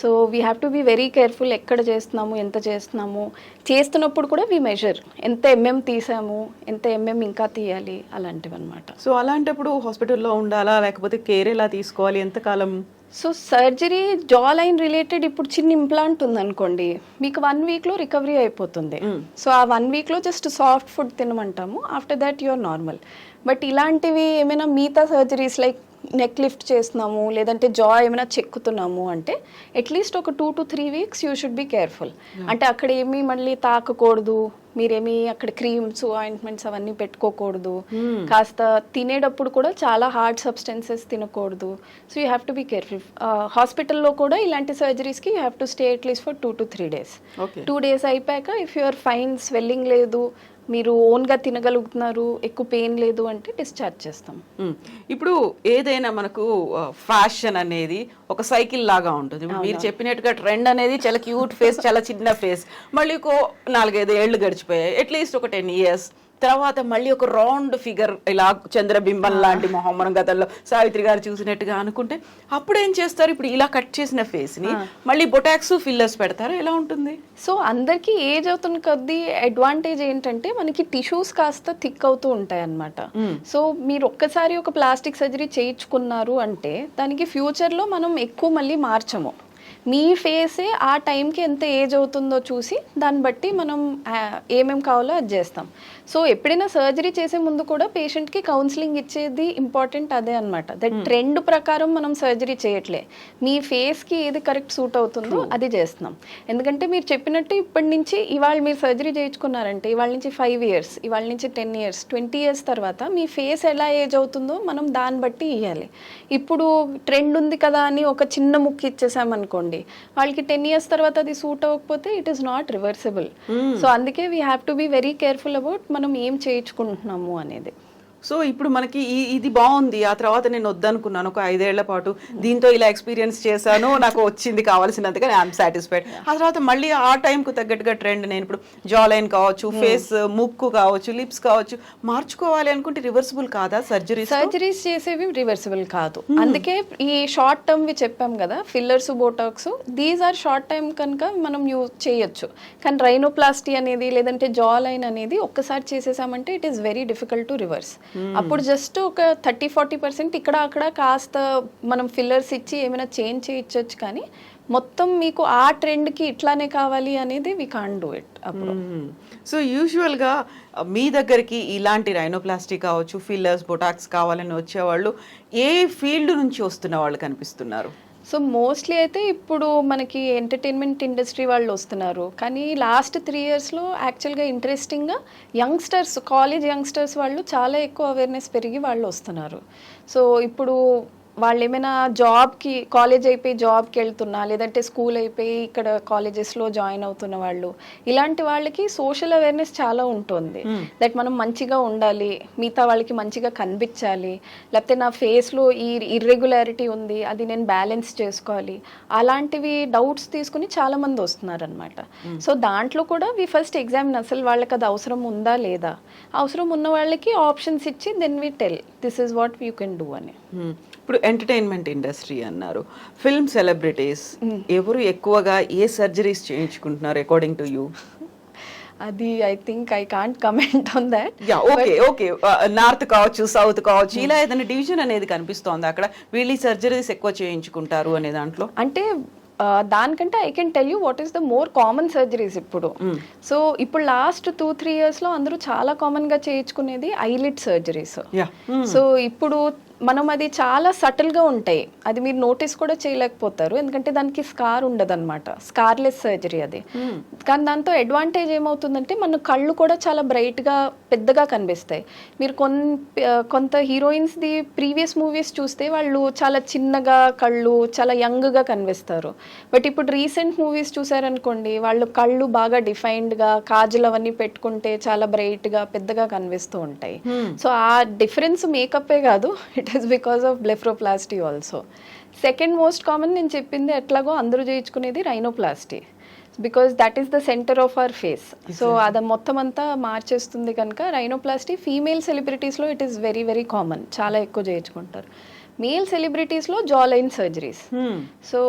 So we have to be very careful. ఎక్కడ చేస్తున్నాము, ఎంత చేస్తున్నాము, చేస్తున్నప్పుడు కూడా వీ మెజర్ ఎంత తీసాము, ఎంత ఇంకా తీయాలి, అలాంటివి అనమాట. సో అలాంటప్పుడు హాస్పిటల్లో ఉండాలా, లేకపోతే కేర్ ఎలా తీసుకోవాలి, ఎంతకాలం? So surgery jaw line related ఇప్పుడు చిన్న ఇంప్లాంట్ ఉందనుకోండి, మీకు 1 weekలో రికవరీ అయిపోతుంది. సో ఆ 1 weekలో జస్ట్ సాఫ్ట్ ఫుడ్ తినమంటాము, after that you're normal. But ఇలాంటివి ఏమైనా మిగతా సర్జరీస్ లైక్ నెక్ లిఫ్ట్ చేస్తున్నాము, లేదంటే జా ఏమైనా చెక్కుతున్నాము అంటే అట్లీస్ట్ ఒక 2 to 3 weeks you should be careful. అంటే అక్కడ ఏమీ మళ్ళీ తాకకూడదు, మీరేమి అక్కడ క్రీమ్స్ ఆయింట్మెంట్స్ అవన్నీ పెట్టుకోకూడదు, కాస్త తినేటప్పుడు కూడా చాలా హార్డ్ సబ్స్టెన్సెస్ తినకూడదు. So you have to be careful. హాస్పిటల్లో కూడా ఇలాంటి సర్జరీస్కి you have to stay at least for 2 to 3 days. 2 days అయిపోయాక if you are fine, swelling లేదు, మీరు ఓన్గా తినగలుగుతున్నారు, ఎక్కువ పెయిన్ లేదు అంటే డిశ్చార్జ్ చేస్తాం. ఇప్పుడు ఏదైనా మనకు ఫ్యాషన్ అనేది ఒక సైకిల్ లాగా ఉంటుంది. ఇప్పుడు మీరు చెప్పినట్టుగా ట్రెండ్ అనేది చాలా క్యూట్ ఫేస్, చాలా చిన్న ఫేస్, మళ్ళీ 4-5 ఏళ్ళు గడిచిపోయాయి, అట్లీస్ట్ ఒక 10 years తర్వాత మళ్ళీ ఒక రౌండ్ ఫిగర్, ఇలా చంద్రబింబం లాంటి మొహం మనం గతంలో సావిత్రి గారు చూసినట్టుగా అనుకుంటే అప్పుడు ఏం చేస్తారు? ఇప్పుడు ఇలా కట్ చేసిన ఫేస్ ని మళ్ళీ బొటాక్స్ ఫిల్లర్స్ పెడతారు, ఎలా ఉంటుంది? సో అందరికీ ఏజ్ అవుతున్న కొద్దీ అడ్వాంటేజ్ ఏంటంటే మనకి టిష్యూస్ కాస్త థిక్ అవుతూ ఉంటాయి అన్నమాట. సో మీరు ఒక్కసారి ఒక ప్లాస్టిక్ సర్జరీ చేయించుకున్నారు అంటే దానికి ఫ్యూచర్లో మనం ఎక్కువ మళ్ళీ మార్చము. మీ ఫేసే ఆ టైంకి ఎంత ఏజ్ అవుతుందో చూసి దాన్ని బట్టి మనం ఏమేమి కావాలో అది చేస్తాం. సో ఎప్పుడైనా సర్జరీ చేసే ముందు కూడా పేషెంట్కి కౌన్సిలింగ్ ఇచ్చేది ఇంపార్టెంట్ అదే అనమాట. దట్ ట్రెండ్ ప్రకారం మనం సర్జరీ చేయట్లే, మీ ఫేస్కి ఏది కరెక్ట్ సూట్ అవుతుందో అది చేస్తున్నాం. ఎందుకంటే మీరు చెప్పినట్టు ఇప్పటి నుంచి ఇవాళ మీరు సర్జరీ చేయించుకున్నారంటే ఇవాళ నుంచి 5 years, ఇవాళ నుంచి 10 years, 20 years తర్వాత మీ ఫేస్ ఎలా ఏజ్ అవుతుందో మనం దాన్ని బట్టి ఇవ్వాలి. ఇప్పుడు ట్రెండ్ ఉంది కదా అని ఒక చిన్న ముక్కు ఇచ్చేసామనుకోండి, వాళ్ళకి 10 years తర్వాత అది సూట్ అవ్వకపోతే it is not reversible. So అందుకే we have to be very careful about మనం ఏం చేయించుకుంటున్నాము అనేది. సో ఇప్పుడు మనకి ఇది బాగుంది, ఆ తర్వాత నేను వద్దనుకున్నాను ఒక 5 ఏళ్ల పాటు, దీంతో ఇలా ఎక్స్పీరియన్స్ చేశాను, నాకు వచ్చింది కావాల్సినంతగా, ఐఎమ్ సాటిస్ఫైడ్. ఆ తర్వాత మళ్ళీ ఆ టైంకు తగ్గట్టుగా ట్రెండ్, నేను ఇప్పుడు జా లైన్ కావచ్చు, ఫేస్ ముక్కు కావచ్చు, లిప్స్ కావచ్చు, మార్చుకోవాలి అనుకుంటే రివర్సిబుల్ కాదా సర్జరీస్ చేసేవి రివర్సిబుల్ కాదు. అందుకే ఈ షార్ట్ టర్మ్ వి చెప్పాం కదా, fillers, botox, these are short time కనుక మనం యూజ్ చేయొచ్చు. కానీ రైనోప్లాస్టీ అనేది లేదంటే జా లైన్ అనేది ఒక్కసారి చేసేసామంటే it is very difficult to reverse. అప్పుడు జస్ట్ ఒక 30-40% ఇక్కడ అక్కడ కాస్త మనం ఫిల్లర్స్ ఇచ్చి ఏమైనా చేంజ్ చేయొచ్చు, కానీ మొత్తం మీకు ఆ ట్రెండ్కి ఇట్లానే కావాలి అనేది వి కాంట్ డూ ఇట్ అప్పుడు. సో యూజువల్గా మీ దగ్గరికి ఇలాంటి రైనోప్లాస్టీ కావచ్చు, ఫిల్లర్స్, బొటాక్స్ కావాలని వచ్చేవాళ్ళు ఏ ఫీల్డ్ నుంచి వస్తున్న వాళ్ళు కనిపిస్తున్నారు? సో మోస్ట్లీ అయితే ఇప్పుడు మనకి ఎంటర్టైన్మెంట్ ఇండస్ట్రీ వాళ్ళు వస్తున్నారు, కానీ లాస్ట్ 3 yearsలో యాక్చువల్గా ఇంట్రెస్టింగ్గా యంగ్స్టర్స్, కాలేజ్ యంగ్స్టర్స్ వాళ్ళు చాలా ఎక్కువ అవేర్నెస్ పెరిగి వాళ్ళు వస్తున్నారు. సో ఇప్పుడు వాళ్ళు ఏమైనా జాబ్కి, కాలేజ్ అయిపోయి జాబ్కి వెళ్తున్నా, లేదంటే స్కూల్ అయిపోయి ఇక్కడ కాలేజెస్లో జాయిన్ అవుతున్న వాళ్ళు, ఇలాంటి వాళ్ళకి సోషల్ అవేర్నెస్ చాలా ఉంటుంది. దట్ మనం మంచిగా ఉండాలి, మిగతా వాళ్ళకి మంచిగా కనిపించాలి, లేకపోతే నా ఫేస్లో ఈ ఇర్రెగ్యులారిటీ ఉంది, అది నేను బ్యాలెన్స్ చేసుకోవాలి, అలాంటివి డౌట్స్ తీసుకుని చాలామంది వస్తున్నారు అనమాట. సో దాంట్లో కూడా వి ఫస్ట్ ఎగ్జామిన్ అసలు వాళ్ళకి అది అవసరం ఉందా లేదా. అవసరం ఉన్న వాళ్ళకి ఆప్షన్స్ ఇచ్చి then we tell this is what you can do అని. ఇప్పుడు ఎంటర్టైన్మెంట్ ఇండస్ట్రీ అన్నారు, ఫిల్మ్ సెలబ్రిటీస్ ఎవరు ఎక్కువగా ఏ సర్జరీస్ చేయించుకుంటున్నారు అకార్డింగ్ టు యూ? అది I think I can't comment on that. Okay north కావచ్చు, సౌత్ కావచ్చు, ఇలా ఏదైనా డివిజన్ అనేది కనిపిస్తోంది అక్కడ వీళ్ళు సర్జరీస్ ఎక్కువ చేయించుకుంటారు అనే దాంట్లో? అంటే దానికంటే I can tell you what is the more common surgeries ఇప్పుడు. సో ఇప్పుడు లాస్ట్ 2-3 yearsలో అందరూ చాలా కామన్గా చేయించుకునేది ఐలిడ్ సర్జరీస్. సో ఇప్పుడు మనం అది చాలా సటిల్గా ఉంటాయి, అది మీరు నోటీస్ కూడా చేయలేకపోతారు, ఎందుకంటే దానికి స్కార్ ఉండదు అనమాట, స్కార్లెస్ సర్జరీ అది. కానీ దాంతో అడ్వాంటేజ్ ఏమవుతుందంటే మన కళ్ళు కూడా చాలా బ్రైట్గా పెద్దగా కనిపిస్తాయి. మీరు కొంత హీరోయిన్స్ది ప్రీవియస్ మూవీస్ చూస్తే వాళ్ళు చాలా చిన్నగా కళ్ళు, చాలా యంగ్గా కనిపిస్తారు. బట్ ఇప్పుడు రీసెంట్ మూవీస్ చూసారనుకోండి, వాళ్ళు కళ్ళు బాగా డిఫైన్డ్గా, కాజల్ అవన్నీ పెట్టుకుంటే చాలా బ్రైట్గా పెద్దగా కనిపిస్తూ ఉంటాయి. సో ఆ డిఫరెన్స్ మేకప్పే కాదు, it is because of blepharoplasty also. Second most common నేను చెప్పింది ఎట్లాగో అందరూ చేయించుకునేది rhinoplasty, because that is the centre of our face. So అది మొత్తం అంతా మార్చేస్తుంది కనుక రైనోప్లాస్టీ ఫీమేల్ సెలబ్రిటీస్లో it is very very common, చాలా ఎక్కువ చేయించుకుంటారు. మేల్ సెలబ్రిటీస్లో జా లైన్ సర్జరీస్. సో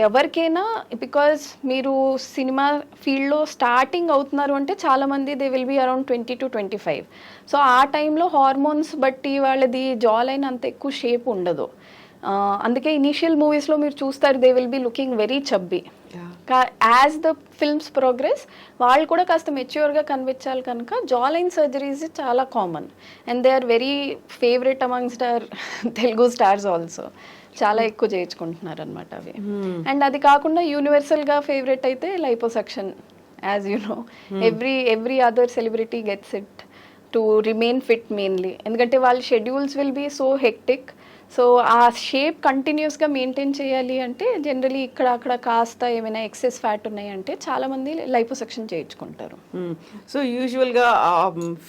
ఎవరికైనా, బికాజ్ మీరు సినిమా ఫీల్డ్లో స్టార్టింగ్ అవుతున్నారు అంటే చాలామంది they will be around 20-25. So ఆ టైంలో హార్మోన్స్ బట్టి వాళ్ళది జా లైన్ అంత ఎక్కువ షేప్ ఉండదు. అందుకే ఇనీషియల్ మూవీస్లో మీరు చూస్తారు they will be looking very chubby. As the films progress వాళ్ళు కూడా కాస్త మెచ్యూర్గా కనిపించాలి కనుక జా లైన్ సర్జరీస్ చాలా common and they are very favourite amongst our Telugu stars also. చాలా ఎక్కువ చేయించుకుంటున్నారు అనమాట అవి. అండ్ అది కాకుండా యూనివర్సల్గా ఫేవరెట్ అయితే liposuction, as you know every other celebrity gets it to remain fit mainly, ఎందుకంటే వాళ్ళ schedules will be so hectic. So ఆ షేప్ కంటిన్యూస్గా మెయింటైన్ చేయాలి అంటే జనరలీ ఇక్కడ అక్కడ కాస్త ఏమైనా ఎక్సెస్ ఫ్యాట్ ఉన్నాయంటే చాలామంది లైపోసక్షన్ చేయించుకుంటారు. సో యూజువల్గా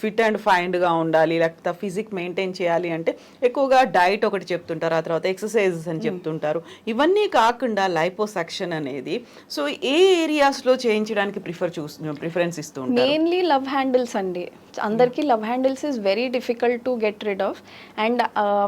ఫిట్ అండ్ ఫైన్డ్గా ఉండాలి, లేకపోతే ఫిజిక్ మెయింటైన్ చేయాలి అంటే ఎక్కువగా డైట్ ఒకటి చెప్తుంటారు, ఆ తర్వాత ఎక్సర్సైజెస్ అని చెప్తుంటారు. ఇవన్నీ కాకుండా లైపోసక్షన్ అనేది సో ఏ ఏరియాస్లో చేయించడానికి ప్రిఫరెన్స్ ఇస్తూ ఉంటారు? మెయిన్లీ లవ్ హ్యాండిల్స్ అండి. అందరికీ love handles is very difficult to get rid of. And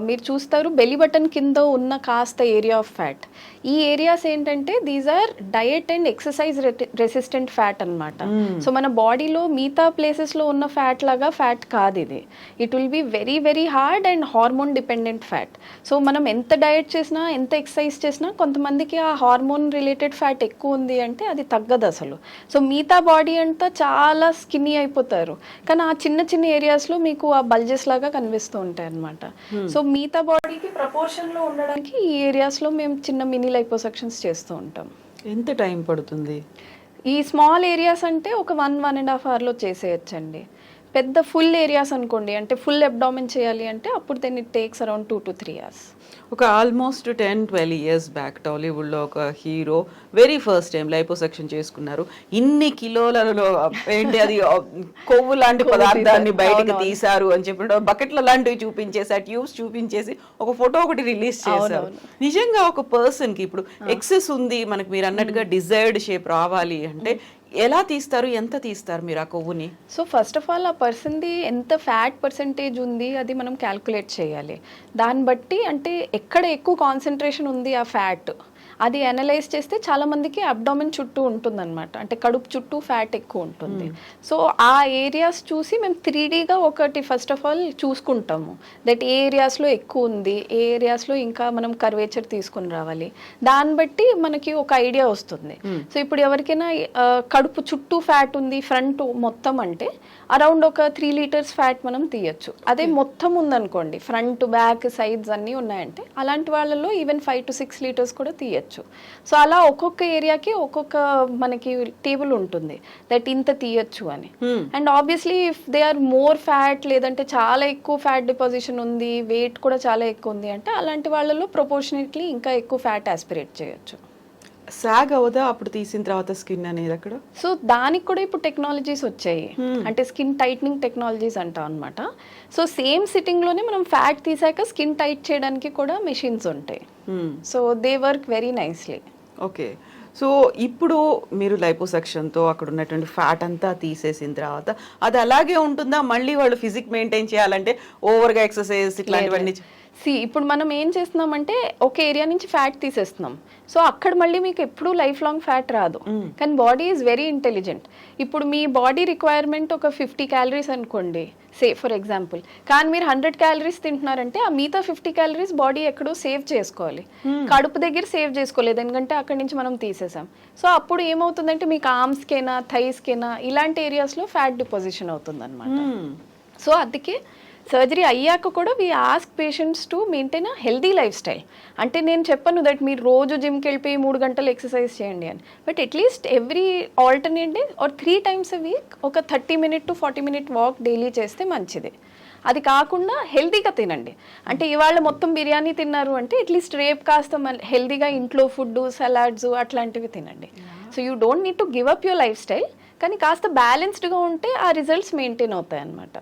మీరు చూస్తారు బెలీ బటన్ కింద ఉన్న కాస్త ఏరియా ఆఫ్ ఫ్యాట్, ఈ ఏరియాస్ ఏంటంటే these are diet and exercise resistant fat అనమాట. సో మన బాడీలో మిగతా ప్లేసెస్లో ఉన్న ఫ్యాట్ లాగా ఫ్యాట్ కాదు ఇది. It will be very very hard and hormone dependent fat. So మనం ఎంత డయట్ చేసినా, ఎంత ఎక్సర్సైజ్ చేసినా కొంతమందికి ఆ హార్మోన్ రిలేటెడ్ ఫ్యాట్ ఎక్కువ ఉంది అంటే అది తగ్గదు అసలు. సో మిగతా బాడీ అంతా చాలా స్కిన్నీ అయిపోతారు, కానీ ఆ చిన్న చిన్న ఏరియాస్లో మీకు ఆ బల్జెస్ లాగా కనిపిస్తూ ఉంటాయి అనమాట. సో మిగతా బాడీకి ప్రపోర్షన్లో ఉండడానికి ఈ ఏరియాస్లో మేము చిన్న మినీ లైపోసక్షన్స్ చేస్తూ ఉంటాం. ఎంత టైం పడుతుంది? ఈ స్మాల్ ఏరియాస్ అంటే ఒక 1-1.5 hourలో చేసేయచ్చండి. పెద్ద ఫుల్ ఏరియాస్ అనుకోండి, అంటే ఫుల్ అబ్డామిన్ చేయాలి అంటే అప్పుడు then it takes around 2 to 3 hours. ఒక ఆల్మోస్ట్ 10-12 ఇయర్స్ బ్యాక్ టాలీవుడ్లో ఒక hero very first time liposuction చేసుకున్నారు. ఇన్ని కిలోలలో ఏంటి అది కొవ్వు లాంటి పదార్థాన్ని బయటకు తీశారు అని చెప్పి బకెట్ల లాంటివి చూపించేసి ఆ ట్యూబ్స్ చూపించేసి ఒక ఫోటో ఒకటి రిలీజ్ చేశారు. నిజంగా ఒక పర్సన్ కి ఇప్పుడు ఎక్సెస్ ఉంది, మనకి మీరు అన్నట్టుగా డిజైర్డ్ షేప్ రావాలి అంటే ఎలా తీస్తారు, ఎంత తీస్తారు మీరు ఆ కొవ్వుని? సో ఫస్ట్ ఆఫ్ ఆల్ ఆ పర్సన్ది ఎంత ఫ్యాట్ పర్సంటేజ్ ఉంది అది మనం క్యాల్కులేట్ చేయాలి. దాన్ని బట్టి అంటే ఎక్కడ ఎక్కువ కాన్సన్ట్రేషన్ ఉంది ఆ ఫ్యాట్ అది అనలైజ్ చేస్తే చాలా మందికి అబ్డామిన్ చుట్టూ ఉంటుందన్నమాట, అంటే కడుపు చుట్టూ ఫ్యాట్ ఎక్కువ ఉంటుంది. సో ఆ ఏరియాస్ చూసి మేము 3Dగా ఒకటి ఫస్ట్ ఆఫ్ ఆల్ చూసుకుంటాము దట్ ఏ ఏరియాస్లో ఎక్కువ ఉంది, ఏ ఏరియాస్లో ఇంకా మనం కర్వేచర్ తీసుకుని రావాలి. దాన్ని బట్టి మనకి ఒక ఐడియా వస్తుంది. సో ఇప్పుడు ఎవరికైనా కడుపు చుట్టూ ఫ్యాట్ ఉంది ఫ్రంట్ మొత్తం అంటే అరౌండ్ ఒక 3 liters ఫ్యాట్ మనం తీయచ్చు. అదే మొత్తం ఉందనుకోండి, ఫ్రంట్ బ్యాక్ సైడ్స్ అన్నీ ఉన్నాయంటే అలాంటి వాళ్ళలో ఈవెన్ 5 to 6 liters కూడా తీయచ్చు. సో అలా ఒక్కొక్క ఏరియాకి ఒక్కొక్క మనకి టేబుల్ ఉంటుంది దట్ ఇంత తీయచ్చు అని. And obviously if they are more fat, లేదంటే చాలా ఎక్కువ ఫ్యాట్ డిపాజిషన్ ఉంది, వెయిట్ కూడా చాలా ఎక్కువ ఉంది అంటే అలాంటి వాళ్ళలో ప్రపోర్షనేట్లీ ఇంకా ఎక్కువ ఫ్యాట్ ఆస్పిరేట్ చేయొచ్చు. సాగ్ అవదా అప్పుడు తీసిన తర్వాత స్కిన్ అనేది అక్కడ? సో దానికి కూడా ఇప్పుడు టెక్నాలజీస్ వచ్చాయి, అంటే స్కిన్ టైట్నింగ్ టెక్నాలజీస్ అంటాం అనమాట. సో సేమ్ సిట్టింగ్ లోనే మనం ఫ్యాట్ తీసాక స్కిన్ టైట్ చేయడానికి కూడా మెషిన్స్ ఉంటాయి. So they work very nicely. Okay, so ఇప్పుడు మీరు లైపోసెక్షన్తో అక్కడ ఉన్నటువంటి ఫ్యాట్ అంతా తీసేసిన తర్వాత అది అలాగే ఉంటుందా? మళ్ళీ వాళ్ళు ఫిజిక్ మెయింటైన్ చేయాలంటే ఓవర్గా ఎక్సర్సైజ్ ఇట్లాంటివన్నీ? ఇప్పుడు మనం ఏం చేస్తున్నామంటే ఒక ఏరియా నుంచి ఫ్యాట్ తీసేస్తున్నాం, సో అక్కడ మళ్ళీ మీకు ఎప్పుడు లైఫ్ లాంగ్ ఫ్యాట్ రాదు. కానీ బాడీ ఈజ్ వెరీ ఇంటెలిజెంట్. ఇప్పుడు మీ బాడీ రిక్వైర్మెంట్ ఒక 50 calories అనుకోండి సే ఫర్ ఎగ్జాంపుల్, కానీ మీరు 100 calories తింటున్నారంటే ఆ మిగతా 50 calories బాడీ ఎక్కడో సేవ్ చేసుకోవాలి, కడుపు దగ్గర సేవ్ చేసుకోలేదు ఎందుకంటే అక్కడి నుంచి మనం తీసేసాం. సో అప్పుడు ఏమవుతుందంటే మీకు ఆర్మ్స్కైనా థైస్కైనా ఇలాంటి ఏరియాస్లో ఫ్యాట్ డిపాజిషన్ అవుతుంది అనమాట. సో అందుకే సర్జరీ అయ్యాక కూడా we ask patients to maintain a healthy life style. అంటే నేను చెప్పను దట్ మీరు రోజు జిమ్కి వెళ్ళిపోయి 3 గంటలు ఎక్సర్సైజ్ చేయండి అని, but at least every alternate day or 3 times a week ఒక 30 to 40 వాక్ డైలీ చేస్తే మంచిది. అది కాకుండా హెల్తీగా తినండి. అంటే ఇవాళ మొత్తం బిర్యానీ తిన్నారు అంటే అట్లీస్ట్ రేపు కాస్త హెల్తీగా ఇంట్లో ఫుడ్, సలాడ్స్ అట్లాంటివి తినండి. So you don't need to give up your life style, కానీ కాస్త బ్యాలెన్స్డ్గా ఉంటే ఆ రిజల్ట్స్ మెయింటైన్ అవుతాయి అన్నమాట.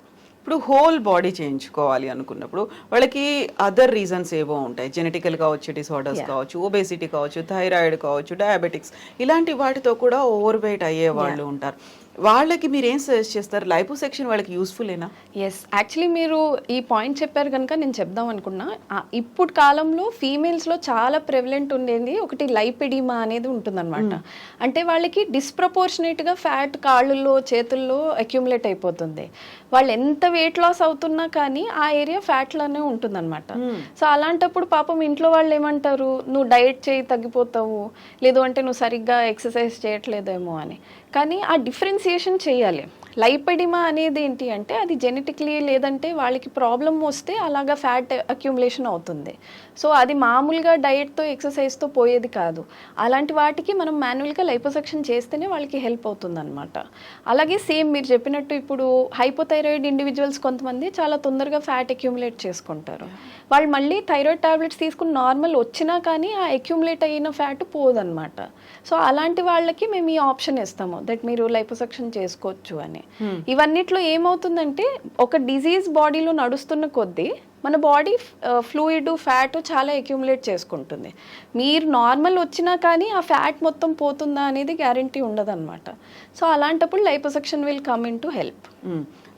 ఇప్పుడు హోల్ బాడీ చేయించుకోవాలి అనుకున్నప్పుడు వాళ్ళకి అదర్ రీజన్స్ ఏవో ఉంటాయి, జెనెటికల్గా వచ్చే డిసార్డర్స్ కావచ్చు, ఒబేసిటీ కావచ్చు, థైరాయిడ్ కావచ్చు, డయాబెటిక్స్, ఇలాంటి వాటితో కూడా ఓవర్ వెయిట్ అయ్యే వాళ్ళు ఉంటారు. వాళ్ళకి మీరు ఏం సజెస్ట్ చేస్తారు? లైపోసెక్షన్ వాళ్ళకి యూస్ఫుల్లేనా? ఎస్, యాక్చువల్లీ మీరు ఈ పాయింట్ చెప్పారు కనుక నేను చెప్దాం అనుకున్నా. ఇప్పుడు కాలంలో ఫీమేల్స్లో చాలా ప్రెవలెంట్ ఉండేది ఒకటి లైపెడిమా అనేది ఉంటుందన్నమాట. అంటే వాళ్ళకి డిస్ప్రపోర్షనేట్గా ఫ్యాట్ కాళ్ళల్లో చేతుల్లో అక్యుములేట్ అయిపోతుంది. వాళ్ళు ఎంత వెయిట్ లాస్ అవుతున్నా కానీ ఆ ఏరియా ఫ్యాట్లోనే ఉంటుందన్నమాట. సో అలాంటప్పుడు పాపం ఇంట్లో వాళ్ళు ఏమంటారు, నువ్వు డైట్ చేయి తగ్గిపోతావు, లేదు అంటే నువ్వు సరిగ్గా ఎక్సర్సైజ్ చేయట్లేదేమో అని. కానీ ఆ డిఫరెన్సియేషన్ చేయాలి. లైపెడిమా అనేది ఏంటి అంటే అది జెనెటిక్లీ లేదంటే వాళ్ళకి ప్రాబ్లం వస్తే అలాగా ఫ్యాట్ అక్యుములేషన్ అవుతుంది. సో అది మామూలుగా డయట్తో ఎక్సర్సైజ్తో పోయేది కాదు. అలాంటి వాటికి మనం మాన్యువల్గా లైపోసెక్షన్ చేస్తేనే వాళ్ళకి హెల్ప్ అవుతుంది అనమాట. అలాగే సేమ్ మీరు చెప్పినట్టు ఇప్పుడు హైపోథైరాయిడ్ ఇండివిజువల్స్ కొంతమంది చాలా తొందరగా ఫ్యాట్ అక్యుములేట్ చేసుకుంటారు. వాళ్ళు మళ్ళీ థైరాయిడ్ టాబ్లెట్స్ తీసుకుని నార్మల్ వచ్చినా కానీ ఆ అక్యుములేట్ అయిన ఫ్యాట్ పోదన్నమాట. సో అలాంటి వాళ్ళకి మేము ఈ ఆప్షన్ ఇస్తాము దట్ మీరు లైపోసెక్షన్ చేసుకోవచ్చు అని. ఇవన్నిట్లో ఏమవుతుందంటే ఒక డిజీజ్ బాడీలో నడుస్తున్న కొద్దీ మన బాడీ ఫ్లూయిడ్ ఫ్యాట్ చాలా అక్యుములేట్ చేసుకుంటుంది. మీరు నార్మల్ వచ్చినా కానీ ఆ ఫ్యాట్ మొత్తం పోతుందా అనేది గ్యారంటీ ఉండదన్నమాట. సో అలాంటప్పుడు liposuction will come in to help.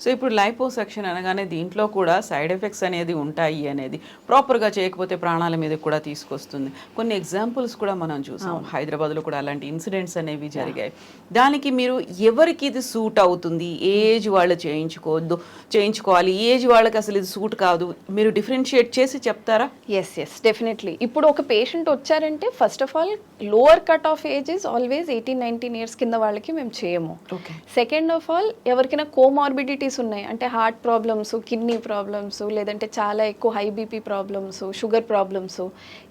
So ఇప్పుడు లైపోసెక్షన్ అనగానే దీంట్లో కూడా సైడ్ ఎఫెక్ట్స్ అనేది ఉంటాయి అనేది, ప్రాపర్గా చేయకపోతే ప్రాణాల మీద కూడా తీసుకొస్తుంది. కొన్ని ఎగ్జాంపుల్స్ కూడా మనం చూసాం, హైదరాబాద్లో కూడా అలాంటి ఇన్సిడెంట్స్ అనేవి జరిగాయి. దానికి మీరు ఎవరికి ఇది సూట్ అవుతుంది, ఏజ్ వాళ్ళు చేయించుకోవాలి, ఏజ్ వాళ్ళకి అసలు ఇది సూట్ కాదు, మీరు డిఫరెన్షియేట్ చేసి చెప్తారా? Yes definitely. ఇప్పుడు ఒక పేషెంట్ వచ్చారంటే first of all lower cut off age is always 18-19 years కింద వాళ్ళకి మేము చేయము. సెకండ్ ఆఫ్ ఆల్ ఎవరికైనా కోమార్బిడిటీ డిఫార్మిటీస్ ఉన్నాయి, అంటే హార్ట్ ప్రాబ్లమ్స్, కిడ్నీ ప్రాబ్లమ్స్, లేదంటే చాలా ఎక్కువ high BP problems, sugar problems,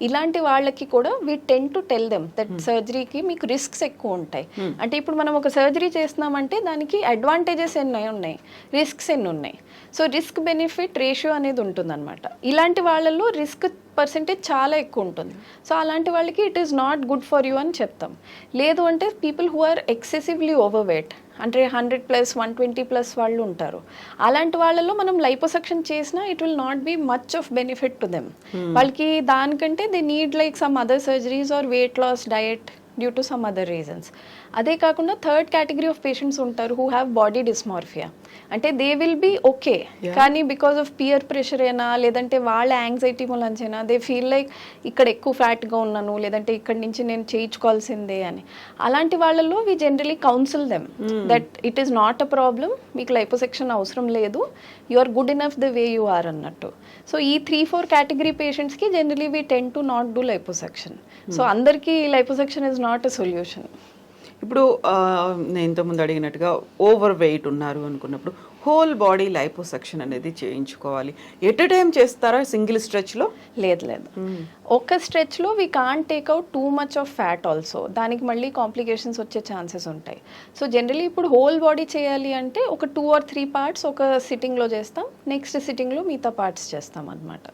ఇలాంటి వాళ్ళకి కూడా we tend to tell them that సర్జరీకి మీకు రిస్క్స్ ఎక్కువ ఉంటాయి. అంటే ఇప్పుడు మనం ఒక సర్జరీ చేస్తున్నామంటే దానికి అడ్వాంటేజెస్ ఎన్ని ఉన్నాయి, రిస్క్స్ ఎన్ని ఉన్నాయి. సో రిస్క్ బెనిఫిట్ రేషియో అనేది ఉంటుందన్నమాట. ఇలాంటి వాళ్ళల్లో రిస్క్ పర్సెంటేజ్ చాలా ఎక్కువ ఉంటుంది. సో అలాంటి వాళ్ళకి it is not good for you అని చెప్తాం. లేదు అంటే people who are excessively overweight, అంటే 100+, 120+ వాళ్ళు ఉంటారు. అలాంటి వాళ్ళలో మనం లైపోసక్షన్ చేసినా it will not be much of benefit to them. వాళ్ళకి దానికంటే they need like some other surgeries or weight loss diet due to some other reasons. అదే కాకుండా థర్డ్ కేటగిరీ ఆఫ్ పేషెంట్స్ ఉంటారు హూ హ్యావ్ బాడీ డిస్మార్ఫియా. అంటే they will be okay, కానీ because of peer pressure అయినా లేదంటే వాళ్ళ anxiety మూలంచైనా they feel like ఇక్కడ ఎక్కువ ఫ్యాట్గా ఉన్నాను, లేదంటే ఇక్కడి నుంచి నేను చేయించుకోవాల్సిందే అని. అలాంటి వాళ్ళలో we generally counsel them that it is not a problem, మీకు లైపోసెక్షన్ అవసరం లేదు, you are good enough the way you are అన్నట్టు. సో ఈ 3-4 కేటగిరీ పేషెంట్స్కి generally we tend to not do liposuction. So అందరికీ liposuction is not a solution. ఇప్పుడు నేను ఇంతకుముందు అడిగినట్టుగా ఓవర్ వెయిట్ ఉన్నారు అనుకున్నప్పుడు హోల్ బాడీ లైపోసెక్షన్ అనేది చేయించుకోవాలి. ఎట్ ఎ టైం చేస్తారా సింగిల్ స్ట్రెచ్లో? లేదు, ఒక స్ట్రెచ్లో we can't take out too much of fat also, దానికి మళ్ళీ కాంప్లికేషన్స్ వచ్చే ఛాన్సెస్ ఉంటాయి. సో జనరలీ ఇప్పుడు హోల్ బాడీ చేయాలి అంటే ఒక 2 or 3 పార్ట్స్ ఒక సిట్టింగ్లో చేస్తాం, నెక్స్ట్ సిట్టింగ్లో మిగతా పార్ట్స్ చేస్తాం అనమాట.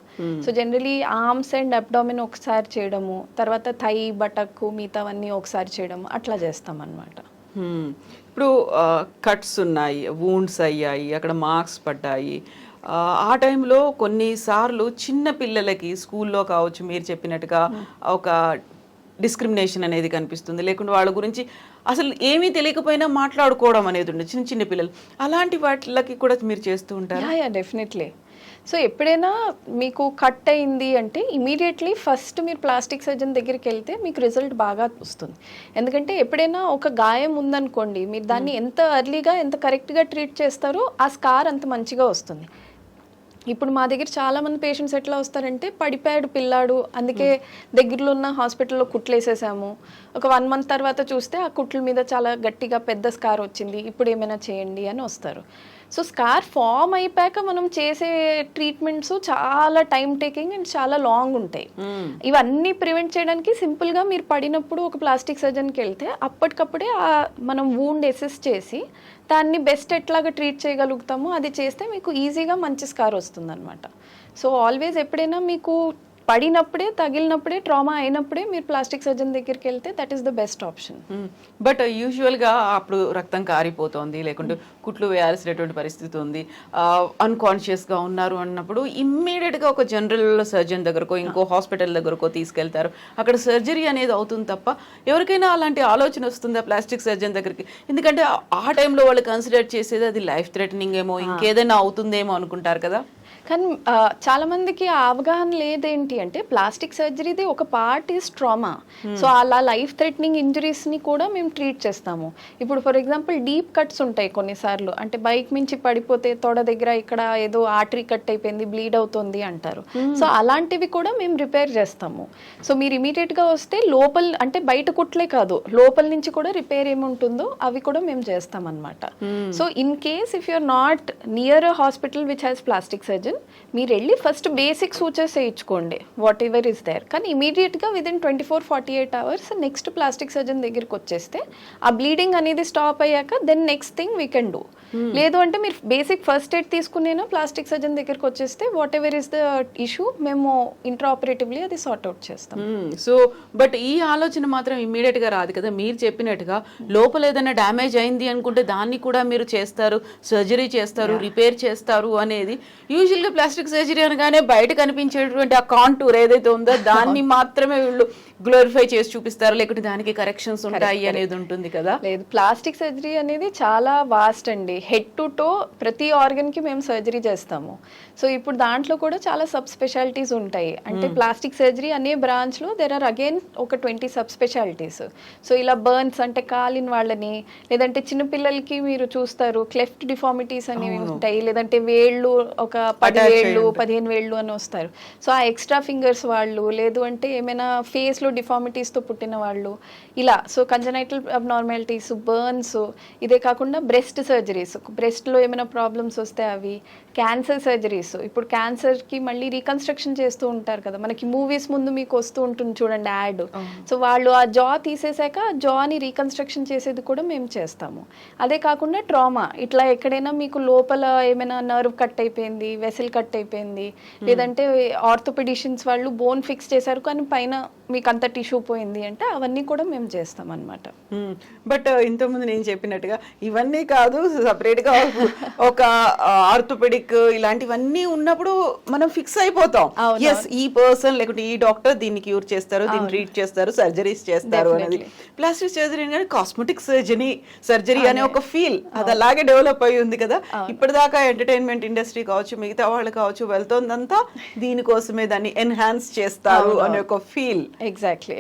So generally arms and abdomen ఒకసారి చేయడము, తర్వాత థై, బటక్, మిగతావన్నీ ఒకసారి చేయడము, అట్లా చేస్తాం అనమాట. ఇప్పుడు కట్స్ ఉన్నాయి, వూండ్స్ అయ్యాయి, అక్కడ మార్క్స్ పడ్డాయి. ఆ టైంలో కొన్నిసార్లు చిన్న పిల్లలకి స్కూల్లో కావచ్చు, మీరు చెప్పినట్టుగా ఒక డిస్క్రిమినేషన్ అనేది కనిపిస్తుంది, లేకుంటే వాళ్ళ గురించి అసలు ఏమీ తెలియకపోయినా మాట్లాడుకోవడం అనేది ఉంది చిన్న చిన్న పిల్లలు. అలాంటి వాటికి కూడా మీరు చేస్తూ ఉంటారు? Yeah, definitely. సో ఎప్పుడైనా మీకు కట్ అయింది అంటే ఇమీడియట్లీ ఫస్ట్ మీరు ప్లాస్టిక్ సర్జన్ దగ్గరికి వెళ్తే మీకు రిజల్ట్ బాగా వస్తుంది. ఎందుకంటే ఎప్పుడైనా ఒక గాయం ఉందనుకోండి, మీరు దాన్ని ఎంత ఎర్లీగా ఎంత కరెక్ట్గా ట్రీట్ చేస్తారో ఆ స్కార్ అంత మంచిగా వస్తుంది. ఇప్పుడు మా దగ్గర చాలామంది పేషెంట్స్ ఎట్లా వస్తారంటే పడిపోయాడు పిల్లాడు, అందుకే దగ్గరలో ఉన్న హాస్పిటల్లో కుట్లు వేసేసాము, ఒక 1 month తర్వాత చూస్తే ఆ కుట్ల మీద చాలా గట్టిగా పెద్ద స్కార్ వచ్చింది, ఇప్పుడు ఏమైనా చేయండి అని వస్తారు. సో స్కార్ ఫామ్ అయిపోయాక మనం చేసే ట్రీట్మెంట్స్ చాలా టైం టేకింగ్ అండ్ చాలా లాంగ్ ఉంటాయి. ఇవన్నీ ప్రివెంట్ చేయడానికి సింపుల్గా మీరు పడినప్పుడు ఒక ప్లాస్టిక్ సర్జన్కి వెళ్తే అప్పటికప్పుడే మనం వూండ్ అసెస్ చేసి దాన్ని బెస్ట్ ఎట్లాగా ట్రీట్ చేయగలుగుతామో అది చేస్తే మీకు ఈజీగా మంచి స్కార్ వస్తుంది అనమాట. సో ఆల్వేస్ ఎప్పుడైనా మీకు పడినప్పుడే, తగిలినప్పుడే, ట్రామా అయినప్పుడే మీరు ప్లాస్టిక్ సర్జన్ దగ్గరికి వెళ్తే that is the best option. But యూజువల్గా అప్పుడు రక్తం కారిపోతుంది, లేకుంటే కుట్లు వేయాల్సినటువంటి పరిస్థితి ఉంది, అన్కాన్షియస్గా ఉన్నారు అన్నప్పుడు ఇమ్మీడియట్గా ఒక జనరల్ సర్జన్ దగ్గరకో ఇంకో హాస్పిటల్ దగ్గరకో తీసుకెళ్తారు. అక్కడ సర్జరీ అనేది అవుతుంది తప్ప ఎవరికైనా అలాంటి ఆలోచన వస్తుందా ప్లాస్టిక్ సర్జన్ దగ్గరికి? ఎందుకంటే ఆ టైంలో వాళ్ళు కన్సిడర్ చేసేది అది లైఫ్ థ్రెటనింగ్ ఏమో, ఇంకేదైనా అవుతుందేమో అనుకుంటారు కదా. కానీ చాలా మందికి ఆ అవగాహన లేదేంటి అంటే ప్లాస్టిక్ సర్జరీది ఒక పార్ట్ ఈస్ ట్రామా. సో అలా లైఫ్ థ్రెటనింగ్ ఇంజరీస్ని కూడా మేము ట్రీట్ చేస్తాము. ఇప్పుడు ఫర్ ఎగ్జాంపుల్ డీప్ కట్స్ ఉంటాయి కొన్నిసార్లు, అంటే బైక్ మించి పడిపోతే తొడ దగ్గర ఇక్కడ ఏదో ఆర్టరీ కట్ అయిపోయింది, బ్లీడ్ అవుతుంది అంటారు. సో అలాంటివి కూడా మేము రిపేర్ చేస్తాము. సో మీరు ఇమీడియట్గా వస్తే లోపల, అంటే బయట కుట్లే కాదు లోపల నుంచి కూడా రిపేర్ ఏముంటుందో అవి కూడా మేము చేస్తాం అనమాట. So in case if you're not near a hospital which has plastic surgeon, మీరు వెళ్ళి ఫస్ట్ బేసిక్ సూచర్స్ వేయించుకోండి వాట్ ఎవర్ ఇస్ దేర్. కానీ ఇమీడియట్గా within 24-48 hours next plastic surgeon దగ్గరికి వచ్చేస్తే ఆ బ్లీడింగ్ అనేది స్టాప్ అయ్యాక then next thing we can do. లేదు అంటే మీరు బేసిక్ ఫస్ట్ ఎయిడ్ తీసుకునేనా ప్లాస్టిక్ సర్జన్ దగ్గరికి వచ్చేస్తే whatever is the issue మేము ఇంట్రాఆపరేటివ్లీ అది సార్ట్ అవుట్ చేస్తాం. సో బట్ ఈ ఆలోచన మాత్రం ఇమ్మీడియట్గా రాదు కదా. మీరు చెప్పినట్టుగా లోపల ఏదైనా డ్యామేజ్ అయింది అనుకుంటే దాన్ని కూడా మీరు చేస్తారు, సర్జరీ చేస్తారు, రిపేర్ చేస్తారు అనేది. యూజువల్గా ప్లాస్టిక్ సర్జరీ అనగానే బయట కనిపించేటువంటి ఆ కాంటూర్ ఏదైతే ఉందో దాన్ని మాత్రమే వీళ్ళు గ్లోరిఫై చేసి చూపిస్తారు, లేకుంటే దానికి కరెక్షన్స్ ఉంటాయి అనేది ఉంటుంది కదా. లేదు, ప్లాస్టిక్ సర్జరీ అనేది చాలా వాస్ట్ అండి. హెడ్ టు టో ప్రతి ఆర్గన్కి మేము సర్జరీ చేస్తాము. సో ఇప్పుడు దాంట్లో కూడా చాలా సబ్ స్పెషాలిటీస్ ఉంటాయి. అంటే ప్లాస్టిక్ సర్జరీ అనే బ్రాంచ్లో దెర్ ఆర్ అగైన్ ఒక 20 సబ్ స్పెషాలిటీస్. సో ఇలా బర్న్స్ అంటే కాలిన వాళ్ళని, లేదంటే చిన్నపిల్లలకి మీరు చూస్తారు క్లెఫ్ట్ డిఫార్మిటీస్ అనేవి ఉంటాయి, లేదంటే వేళ్ళు ఒక 10 వేళ్ళు 15 వేళ్ళు అని వస్తారు. సో ఆ ఎక్స్ట్రా ఫింగర్స్ వాళ్ళు, లేదు అంటే ఏమైనా ఫేస్లో డిఫార్మిటీస్తో పుట్టిన వాళ్ళు ఇలా. సో కంజనైటల్ అబ్నార్మాలిటీస్, బర్న్స్, ఇదే కాకుండా బ్రెస్ట్ సర్జరీస్, బ్రెస్ట్లో ఏమైనా ప్రాబ్లమ్స్ వస్తే అవి, క్యాన్సర్ సర్జరీస్. ఇప్పుడు క్యాన్సర్కి మళ్ళీ రీకన్స్ట్రక్షన్ చేస్తూ ఉంటారు కదా, మనకి మూవీస్ ముందు మీకు వస్తూ ఉంటుంది చూడండి యాడ్. సో వాళ్ళు ఆ జా తీసేసాక ఆ జాని రీకన్స్ట్రక్షన్ చేసేది కూడా మేము చేస్తాము. అదే కాకుండా ట్రామా, ఇట్లా ఎక్కడైనా మీకు లోపల ఏమైనా నర్వ్ కట్ అయిపోయింది, వెసల్ కట్ అయిపోయింది, లేదంటే ఆర్థోపెడిషియన్స్ వాళ్ళు బోన్ ఫిక్స్ చేశారు కానీ పైన మీకు అంత టిష్యూ పోయింది అంటే అవన్నీ కూడా మేము చేస్తాం అనమాట. బట్ ఇంతకుముందు నేను చెప్పినట్టుగా ఇవన్నీ కాదు, సపరేట్గా ఒక ఆర్థోపెడిక్ ఇలాంటివన్నీ ఉన్నప్పుడు మనం ఫిక్స్ అయిపోతాం, ఎస్ ఈ పర్సన్ లేకుంటే ఈ డాక్టర్ దీన్ని క్యూర్ చేస్తారు, దీన్ని ట్రీట్ చేస్తారు, సర్జరీస్ చేస్తారు అనేది. ప్లాస్టిక్ సర్జరీ కానీ కాస్మెటిక్ సర్జరీ అనే ఒక ఫీల్ అది అలాగే డెవలప్ అయ్యి ఉంది కదా. ఇప్పటిదాకా ఎంటర్టైన్మెంట్ ఇండస్ట్రీ కావచ్చు, మిగతా వాళ్ళు కావచ్చు, వెళ్తోందంతా దీనికోసమే, దాన్ని ఎన్హాన్స్ చేస్తారు అనే ఒక ఫీల్. ఎగ్జాక్ట్లీ.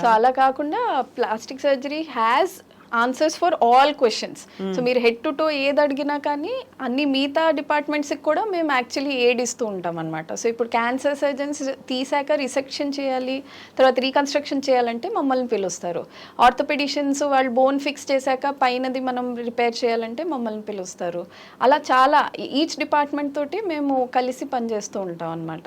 సో అలా కాకుండా plastic surgery has answers for all questions. So మీరు హెడ్ టు టో ఏది అడిగినా కానీ అన్ని మిగతా డిపార్ట్మెంట్స్కి కూడా మేము యాక్చువల్లీ ఎయిడ్ ఇస్తూ ఉంటాం అనమాట. సో ఇప్పుడు క్యాన్సర్ సర్జన్స్ తీసాక రిసెక్షన్ చేయాలి, తర్వాత రీకన్స్ట్రక్షన్ చేయాలంటే మమ్మల్ని పిలుస్తారు. ఆర్థోపెడిషియన్స్ వాళ్ళు బోన్ ఫిక్స్ చేశాక పైనది మనం రిపేర్ చేయాలంటే మమ్మల్ని పిలుస్తారు. అలా చాలా ఈచ్ డిపార్ట్మెంట్ తోటి మేము కలిసి పనిచేస్తూ ఉంటాం అనమాట.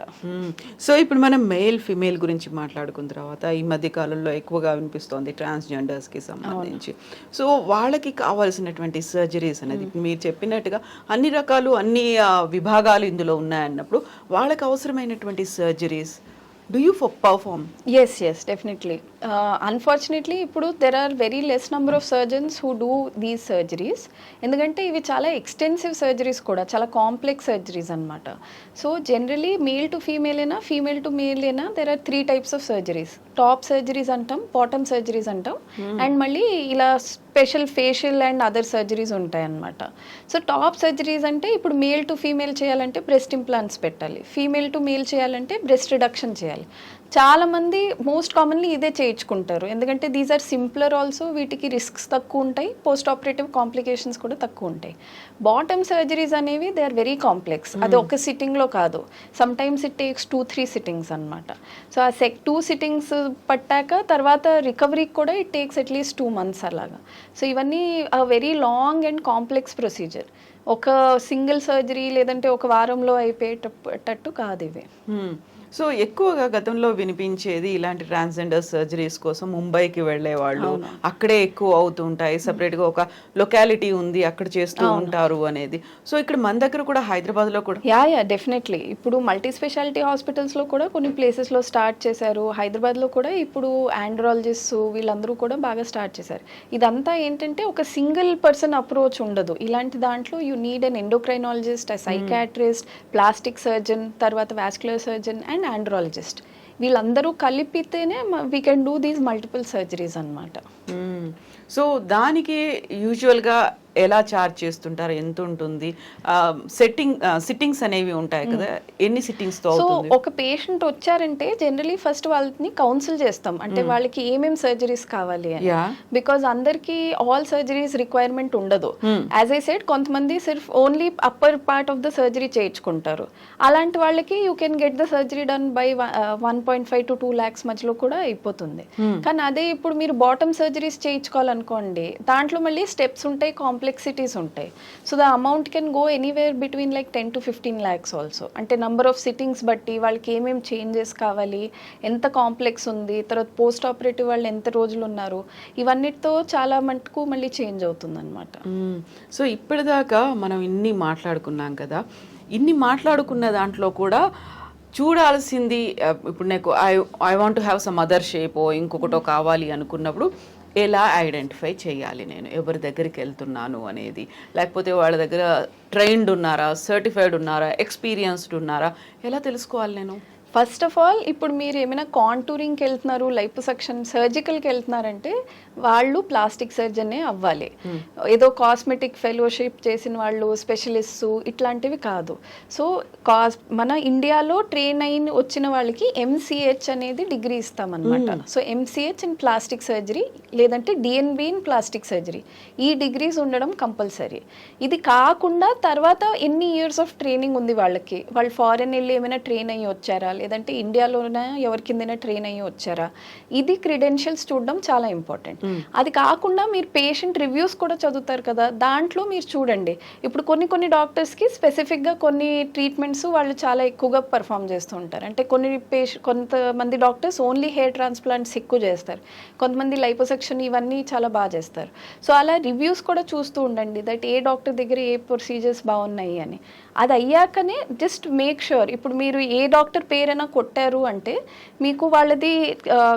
సో ఇప్పుడు మనం మేల్ ఫిమేల్ గురించి మాట్లాడుకున్న తర్వాత ఈ మధ్య కాలంలో ఎక్కువగా వినిపిస్తోంది ట్రాన్స్జెండర్స్కి సంబంధించి. సో వాళ్ళకి కావాల్సినటువంటి సర్జరీస్ అనేది మీరు చెప్పినట్టుగా అన్ని రకాలు, అన్ని విభాగాలు ఇందులో ఉన్నాయన్నప్పుడు వాళ్ళకి అవసరమైనటువంటి surgeries do you perform? Yes definitely. Unfortunately ఇప్పుడు there are very less number of surgeons who do these surgeries. ఎందుకంటే ఇవి చాలా ఎక్స్టెన్సివ్ సర్జరీస్ కూడా, చాలా కాంప్లెక్స్ సర్జరీస్ అనమాట. So generally male to female అయినా, ఫీమేల్ టు మేల్ అయినా there are 3 types of surgeries. Top surgeries అంటాం, బాటమ్ సర్జరీస్ అంటాం, అండ్ మళ్ళీ ఇలా special facial and other surgeries ఉంటాయి అన్నమాట. సో టాప్ సర్జరీస్ అంటే ఇప్పుడు మేల్ టు ఫీమేల్ చేయాలంటే బ్రెస్ట్ ఇంప్లాంట్స్ పెట్టాలి, ఫీమేల్ టు మేల్ చేయాలంటే బ్రెస్ట్ రిడక్షన్ చేయాలి. చాలామంది మోస్ట్ కామన్లీ ఇదే చేయించుకుంటారు, ఎందుకంటే దీస్ ఆర్ సింప్లర్ ఆల్సో, వీటికి రిస్క్స్ తక్కువ ఉంటాయి, పోస్ట్ ఆపరేటివ్ కాంప్లికేషన్స్ కూడా తక్కువ ఉంటాయి. బాటమ్ సర్జరీస్ అనేవి దే ఆర్ వెరీ కాంప్లెక్స్. అది ఒక సిట్టింగ్లో కాదు, some times it takes 2-3 sittings అనమాట. సో ఆ 2 sittings పట్టాక తర్వాత రికవరీకి కూడా ఇట్ టేక్స్ అట్లీస్ట్ 2 months అలాగా. సో ఇవన్నీ very long and complex procedure. ఒక సింగిల్ సర్జరీ లేదంటే ఒక వారంలో అయిపోయేటట్టు కాదు ఇవి. సో ఎక్కువగా గతంలో వినిపించేది ఇలాంటి ట్రాన్స్జెండర్ సర్జరీస్ కోసం ముంబైకి వెళ్ళేవాళ్ళు, అక్కడే ఎక్కువ అవుతూ ఉంటాయి, సపరేట్గా ఒక లొకాలిటీ ఉంది అక్కడ చేస్తూ ఉంటారు అనేది. సో ఇక్కడ మన దగ్గర కూడా హైదరాబాద్లో కూడా యా డెఫినెట్లీ ఇప్పుడు మల్టీ స్పెషాలిటీ హాస్పిటల్స్లో కూడా కొన్ని ప్లేసెస్లో స్టార్ట్ చేశారు. హైదరాబాద్లో కూడా ఇప్పుడు ఆండ్రాలజిస్ట్ వీళ్ళందరూ కూడా బాగా స్టార్ట్ చేశారు. ఇదంతా ఏంటంటే ఒక సింగిల్ పర్సన్ అప్రోచ్ ఉండదు. ఇలాంటి దాంట్లో you need an endocrinologist, psychiatrist, plastic surgeon, తర్వాత వాస్కులర్ సర్జన్ అండ్ ఆండ్రాలజిస్ట్. వీళ్ళందరూ కలిపితేనే we can do these multiple surgeries అన్నమాట. సో దానికి యూజువల్గా ఎలా చార్జ్ చేస్తుంటారు, ఎంత ఉంటుంది, సిట్టింగ్స్ అనేవి ఉంటాయి కదా, ఎన్ని సిట్టింగ్స్తో అవుతుంది? సో ఒక పేషెంట్ వచ్చారంటే జనరలీ ఫస్ట్ వాళ్ళని కౌన్సిల్ చేస్తాం, అంటే వాళ్ళకి ఏమేమి సర్జరీస్ కావాలి అని. బికాజ్ అందరికి ఆల్ సర్జరీస్ రిక్వైర్మెంట్ ఉండదు. యాజ్ ఐ సెడ్ కొంతమంది సిర్ఫ్ only upper part of the surgery చేయించుకుంటారు. అలాంటి వాళ్ళకి you can get the surgery done by 1.5 to 2 lakhs మధ్యలో కూడా అయిపోతుంది. కానీ అదే ఇప్పుడు మీరు బాటమ్ సర్జరీస్ చేయించుకోవాలనుకోండి, దాంట్లో మళ్ళీ స్టెప్స్ ఉంటాయి, కాంప్లెక్సిటీస్ ఉంటాయి. So the amount can go anywhere between like 10 to 15 lakhs also. అంటే నెంబర్ ఆఫ్ సిట్టింగ్స్ బట్టి వాళ్ళకి ఏమేమి చేంజెస్ కావాలి, ఎంత కాంప్లెక్స్ ఉంది, తర్వాత పోస్ట్ ఆపరేటివ్ వాళ్ళు ఎంత రోజులు ఉన్నారు, ఇవన్నిటితో చాలా మటుకు మళ్ళీ చేంజ్ అవుతుంది అనమాట. సో ఇప్పటిదాకా మనం ఇన్ని మాట్లాడుకున్నాం కదా, ఇన్ని మాట్లాడుకున్న దాంట్లో కూడా చూడాల్సింది ఇప్పుడు నాకు I want to have some other shape ఇంకొకటో కావాలి అనుకున్నప్పుడు ఎలా ఐడెంటిఫై చేయాలి, నేను ఎవరి దగ్గరికి వెళ్తున్నాను అనేది, లేకపోతే వాళ్ళ దగ్గర ట్రైన్డ్ ఉన్నారా, సర్టిఫైడ్ ఉన్నారా, ఎక్స్పీరియన్స్డ్ ఉన్నారా, ఎలా తెలుసుకోవాలి నేను? ఫస్ట్ ఆఫ్ ఆల్ ఇప్పుడు మీరు ఏమైనా కాంటూరింగ్కి వెళ్తున్నారు, లైపోసక్షన్, సర్జికల్కి వెళ్తున్నారంటే వాళ్ళు ప్లాస్టిక్ సర్జనే అవ్వాలి. ఏదో కాస్మెటిక్ ఫెలోషిప్ చేసిన వాళ్ళు, స్పెషలిస్ట్స్ ఇట్లాంటివి కాదు. సో మన ఇండియాలో ట్రైన్ అయిన వచ్చిన వాళ్ళకి MCH అనేది డిగ్రీ ఇస్తామన్నమాట. So MCH in plastic surgery లేదంటే DNB ఇన్ ప్లాస్టిక్ సర్జరీ, ఈ డిగ్రీస్ ఉండడం కంపల్సరీ. ఇది కాకుండా తర్వాత ఎన్ని ఇయర్స్ ఆఫ్ ట్రైనింగ్ ఉంది వాళ్ళకి, వాళ్ళు ఫారెన్ వెళ్ళి ఏమైనా ట్రైన్ అయ్యి వచ్చారా, లేదంటే ఇండియాలోనే ఎవరి కిందైనా ట్రైన్ అయ్యి వచ్చారా, ఇది క్రెడెన్షియల్స్ చూడడం చాలా ఇంపార్టెంట్. అది కాకుండా మీరు పేషెంట్ రివ్యూస్ కూడా చదువుతారు కదా, దాంట్లో మీరు చూడండి. ఇప్పుడు కొన్ని డాక్టర్స్కి స్పెసిఫిక్గా కొన్ని ట్రీట్మెంట్స్ వాళ్ళు చాలా ఎక్కువగా పర్ఫామ్ చేస్తూ ఉంటారు. అంటే కొంతమంది డాక్టర్స్ ఓన్లీ హెయిర్ ట్రాన్స్ప్లాంట్స్ ఎక్కువ చేస్తారు, కొంతమంది లైపోసెక్షన్ ఇవన్నీ చాలా బాగా చేస్తారు. సో అలా రివ్యూస్ కూడా చూస్తూ ఉండండి, దట్ ఏ డాక్టర్ దగ్గర ఏ ప్రొసీజర్స్ బాగున్నాయి అని. అది అయ్యాకనే జస్ట్ మేక్ ష్యూర్. ఇప్పుడు మీరు ఏ డాక్టర్ పేరైనా కొట్టారు అంటే మీకు వాళ్ళది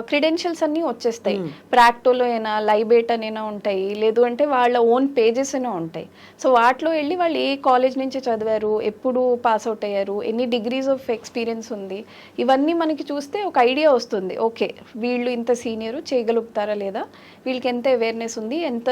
క్రెడెన్షియల్స్ అన్నీ వచ్చేస్తాయి. ప్రాక్టోలో అయినా లైబేట్ అనైనా ఉంటాయి, లేదు అంటే వాళ్ళ ఓన్ పేజెస్ అయినా ఉంటాయి. సో వాటిలో వెళ్ళి వాళ్ళు ఏ కాలేజ్ నుంచి చదివారు, ఎప్పుడు పాస్ అవుట్ అయ్యారు, ఎన్ని డిగ్రీస్ ఆఫ్ ఎక్స్పీరియన్స్ ఉంది, ఇవన్నీ మనకి చూస్తే ఒక ఐడియా వస్తుంది. ఓకే, వీళ్ళు ఇంత సీనియరు చేయగలుగుతారా లేదా, వీళ్ళకి ఎంత అవేర్నెస్ ఉంది, ఎంత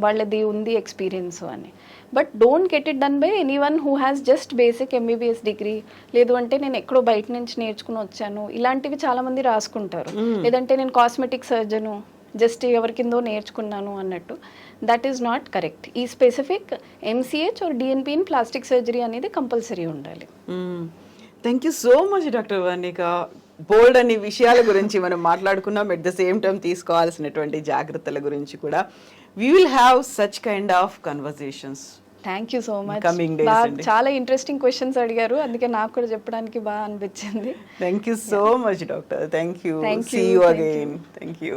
వాళ్ళది ఉంది ఎక్స్పీరియన్స్ అని. But don't get it done by anyone who has just basic MBBS degree, లేదు అంటే నేను ఎక్కడో బయట నుంచి నేర్చుకుని వచ్చాను, ఇలాంటివి చాలామంది రాసుకుంటారు. లేదంటే నేను కాస్మెటిక్ సర్జను, జస్ట్ ఎవరి కిందో నేర్చుకున్నాను అన్నట్టు. That is not correct. ఈ specific MCh or DNB in plastic surgery అనేది కంపల్సరీ ఉండాలి. Thank you so much doctor Varnika. Bold అనే విషయాల గురించి మనం మాట్లాడుకున్నాం, ఎట్ ద సేమ్ టైం తీసుకోవాల్సినటువంటి జాగ్రత్తల గురించి కూడా. We will have such kind of conversations. Thank you so much. Coming days అండి. చాలా ఇంట్రెస్టింగ్ క్వశ్చన్స్ అడిగారు, అందుకే నాకు కూడా చెప్పడానికి బాగా అనిపించింది. Thank you so much doctor. Thank you. Thank see you. You Thank again. Thank you.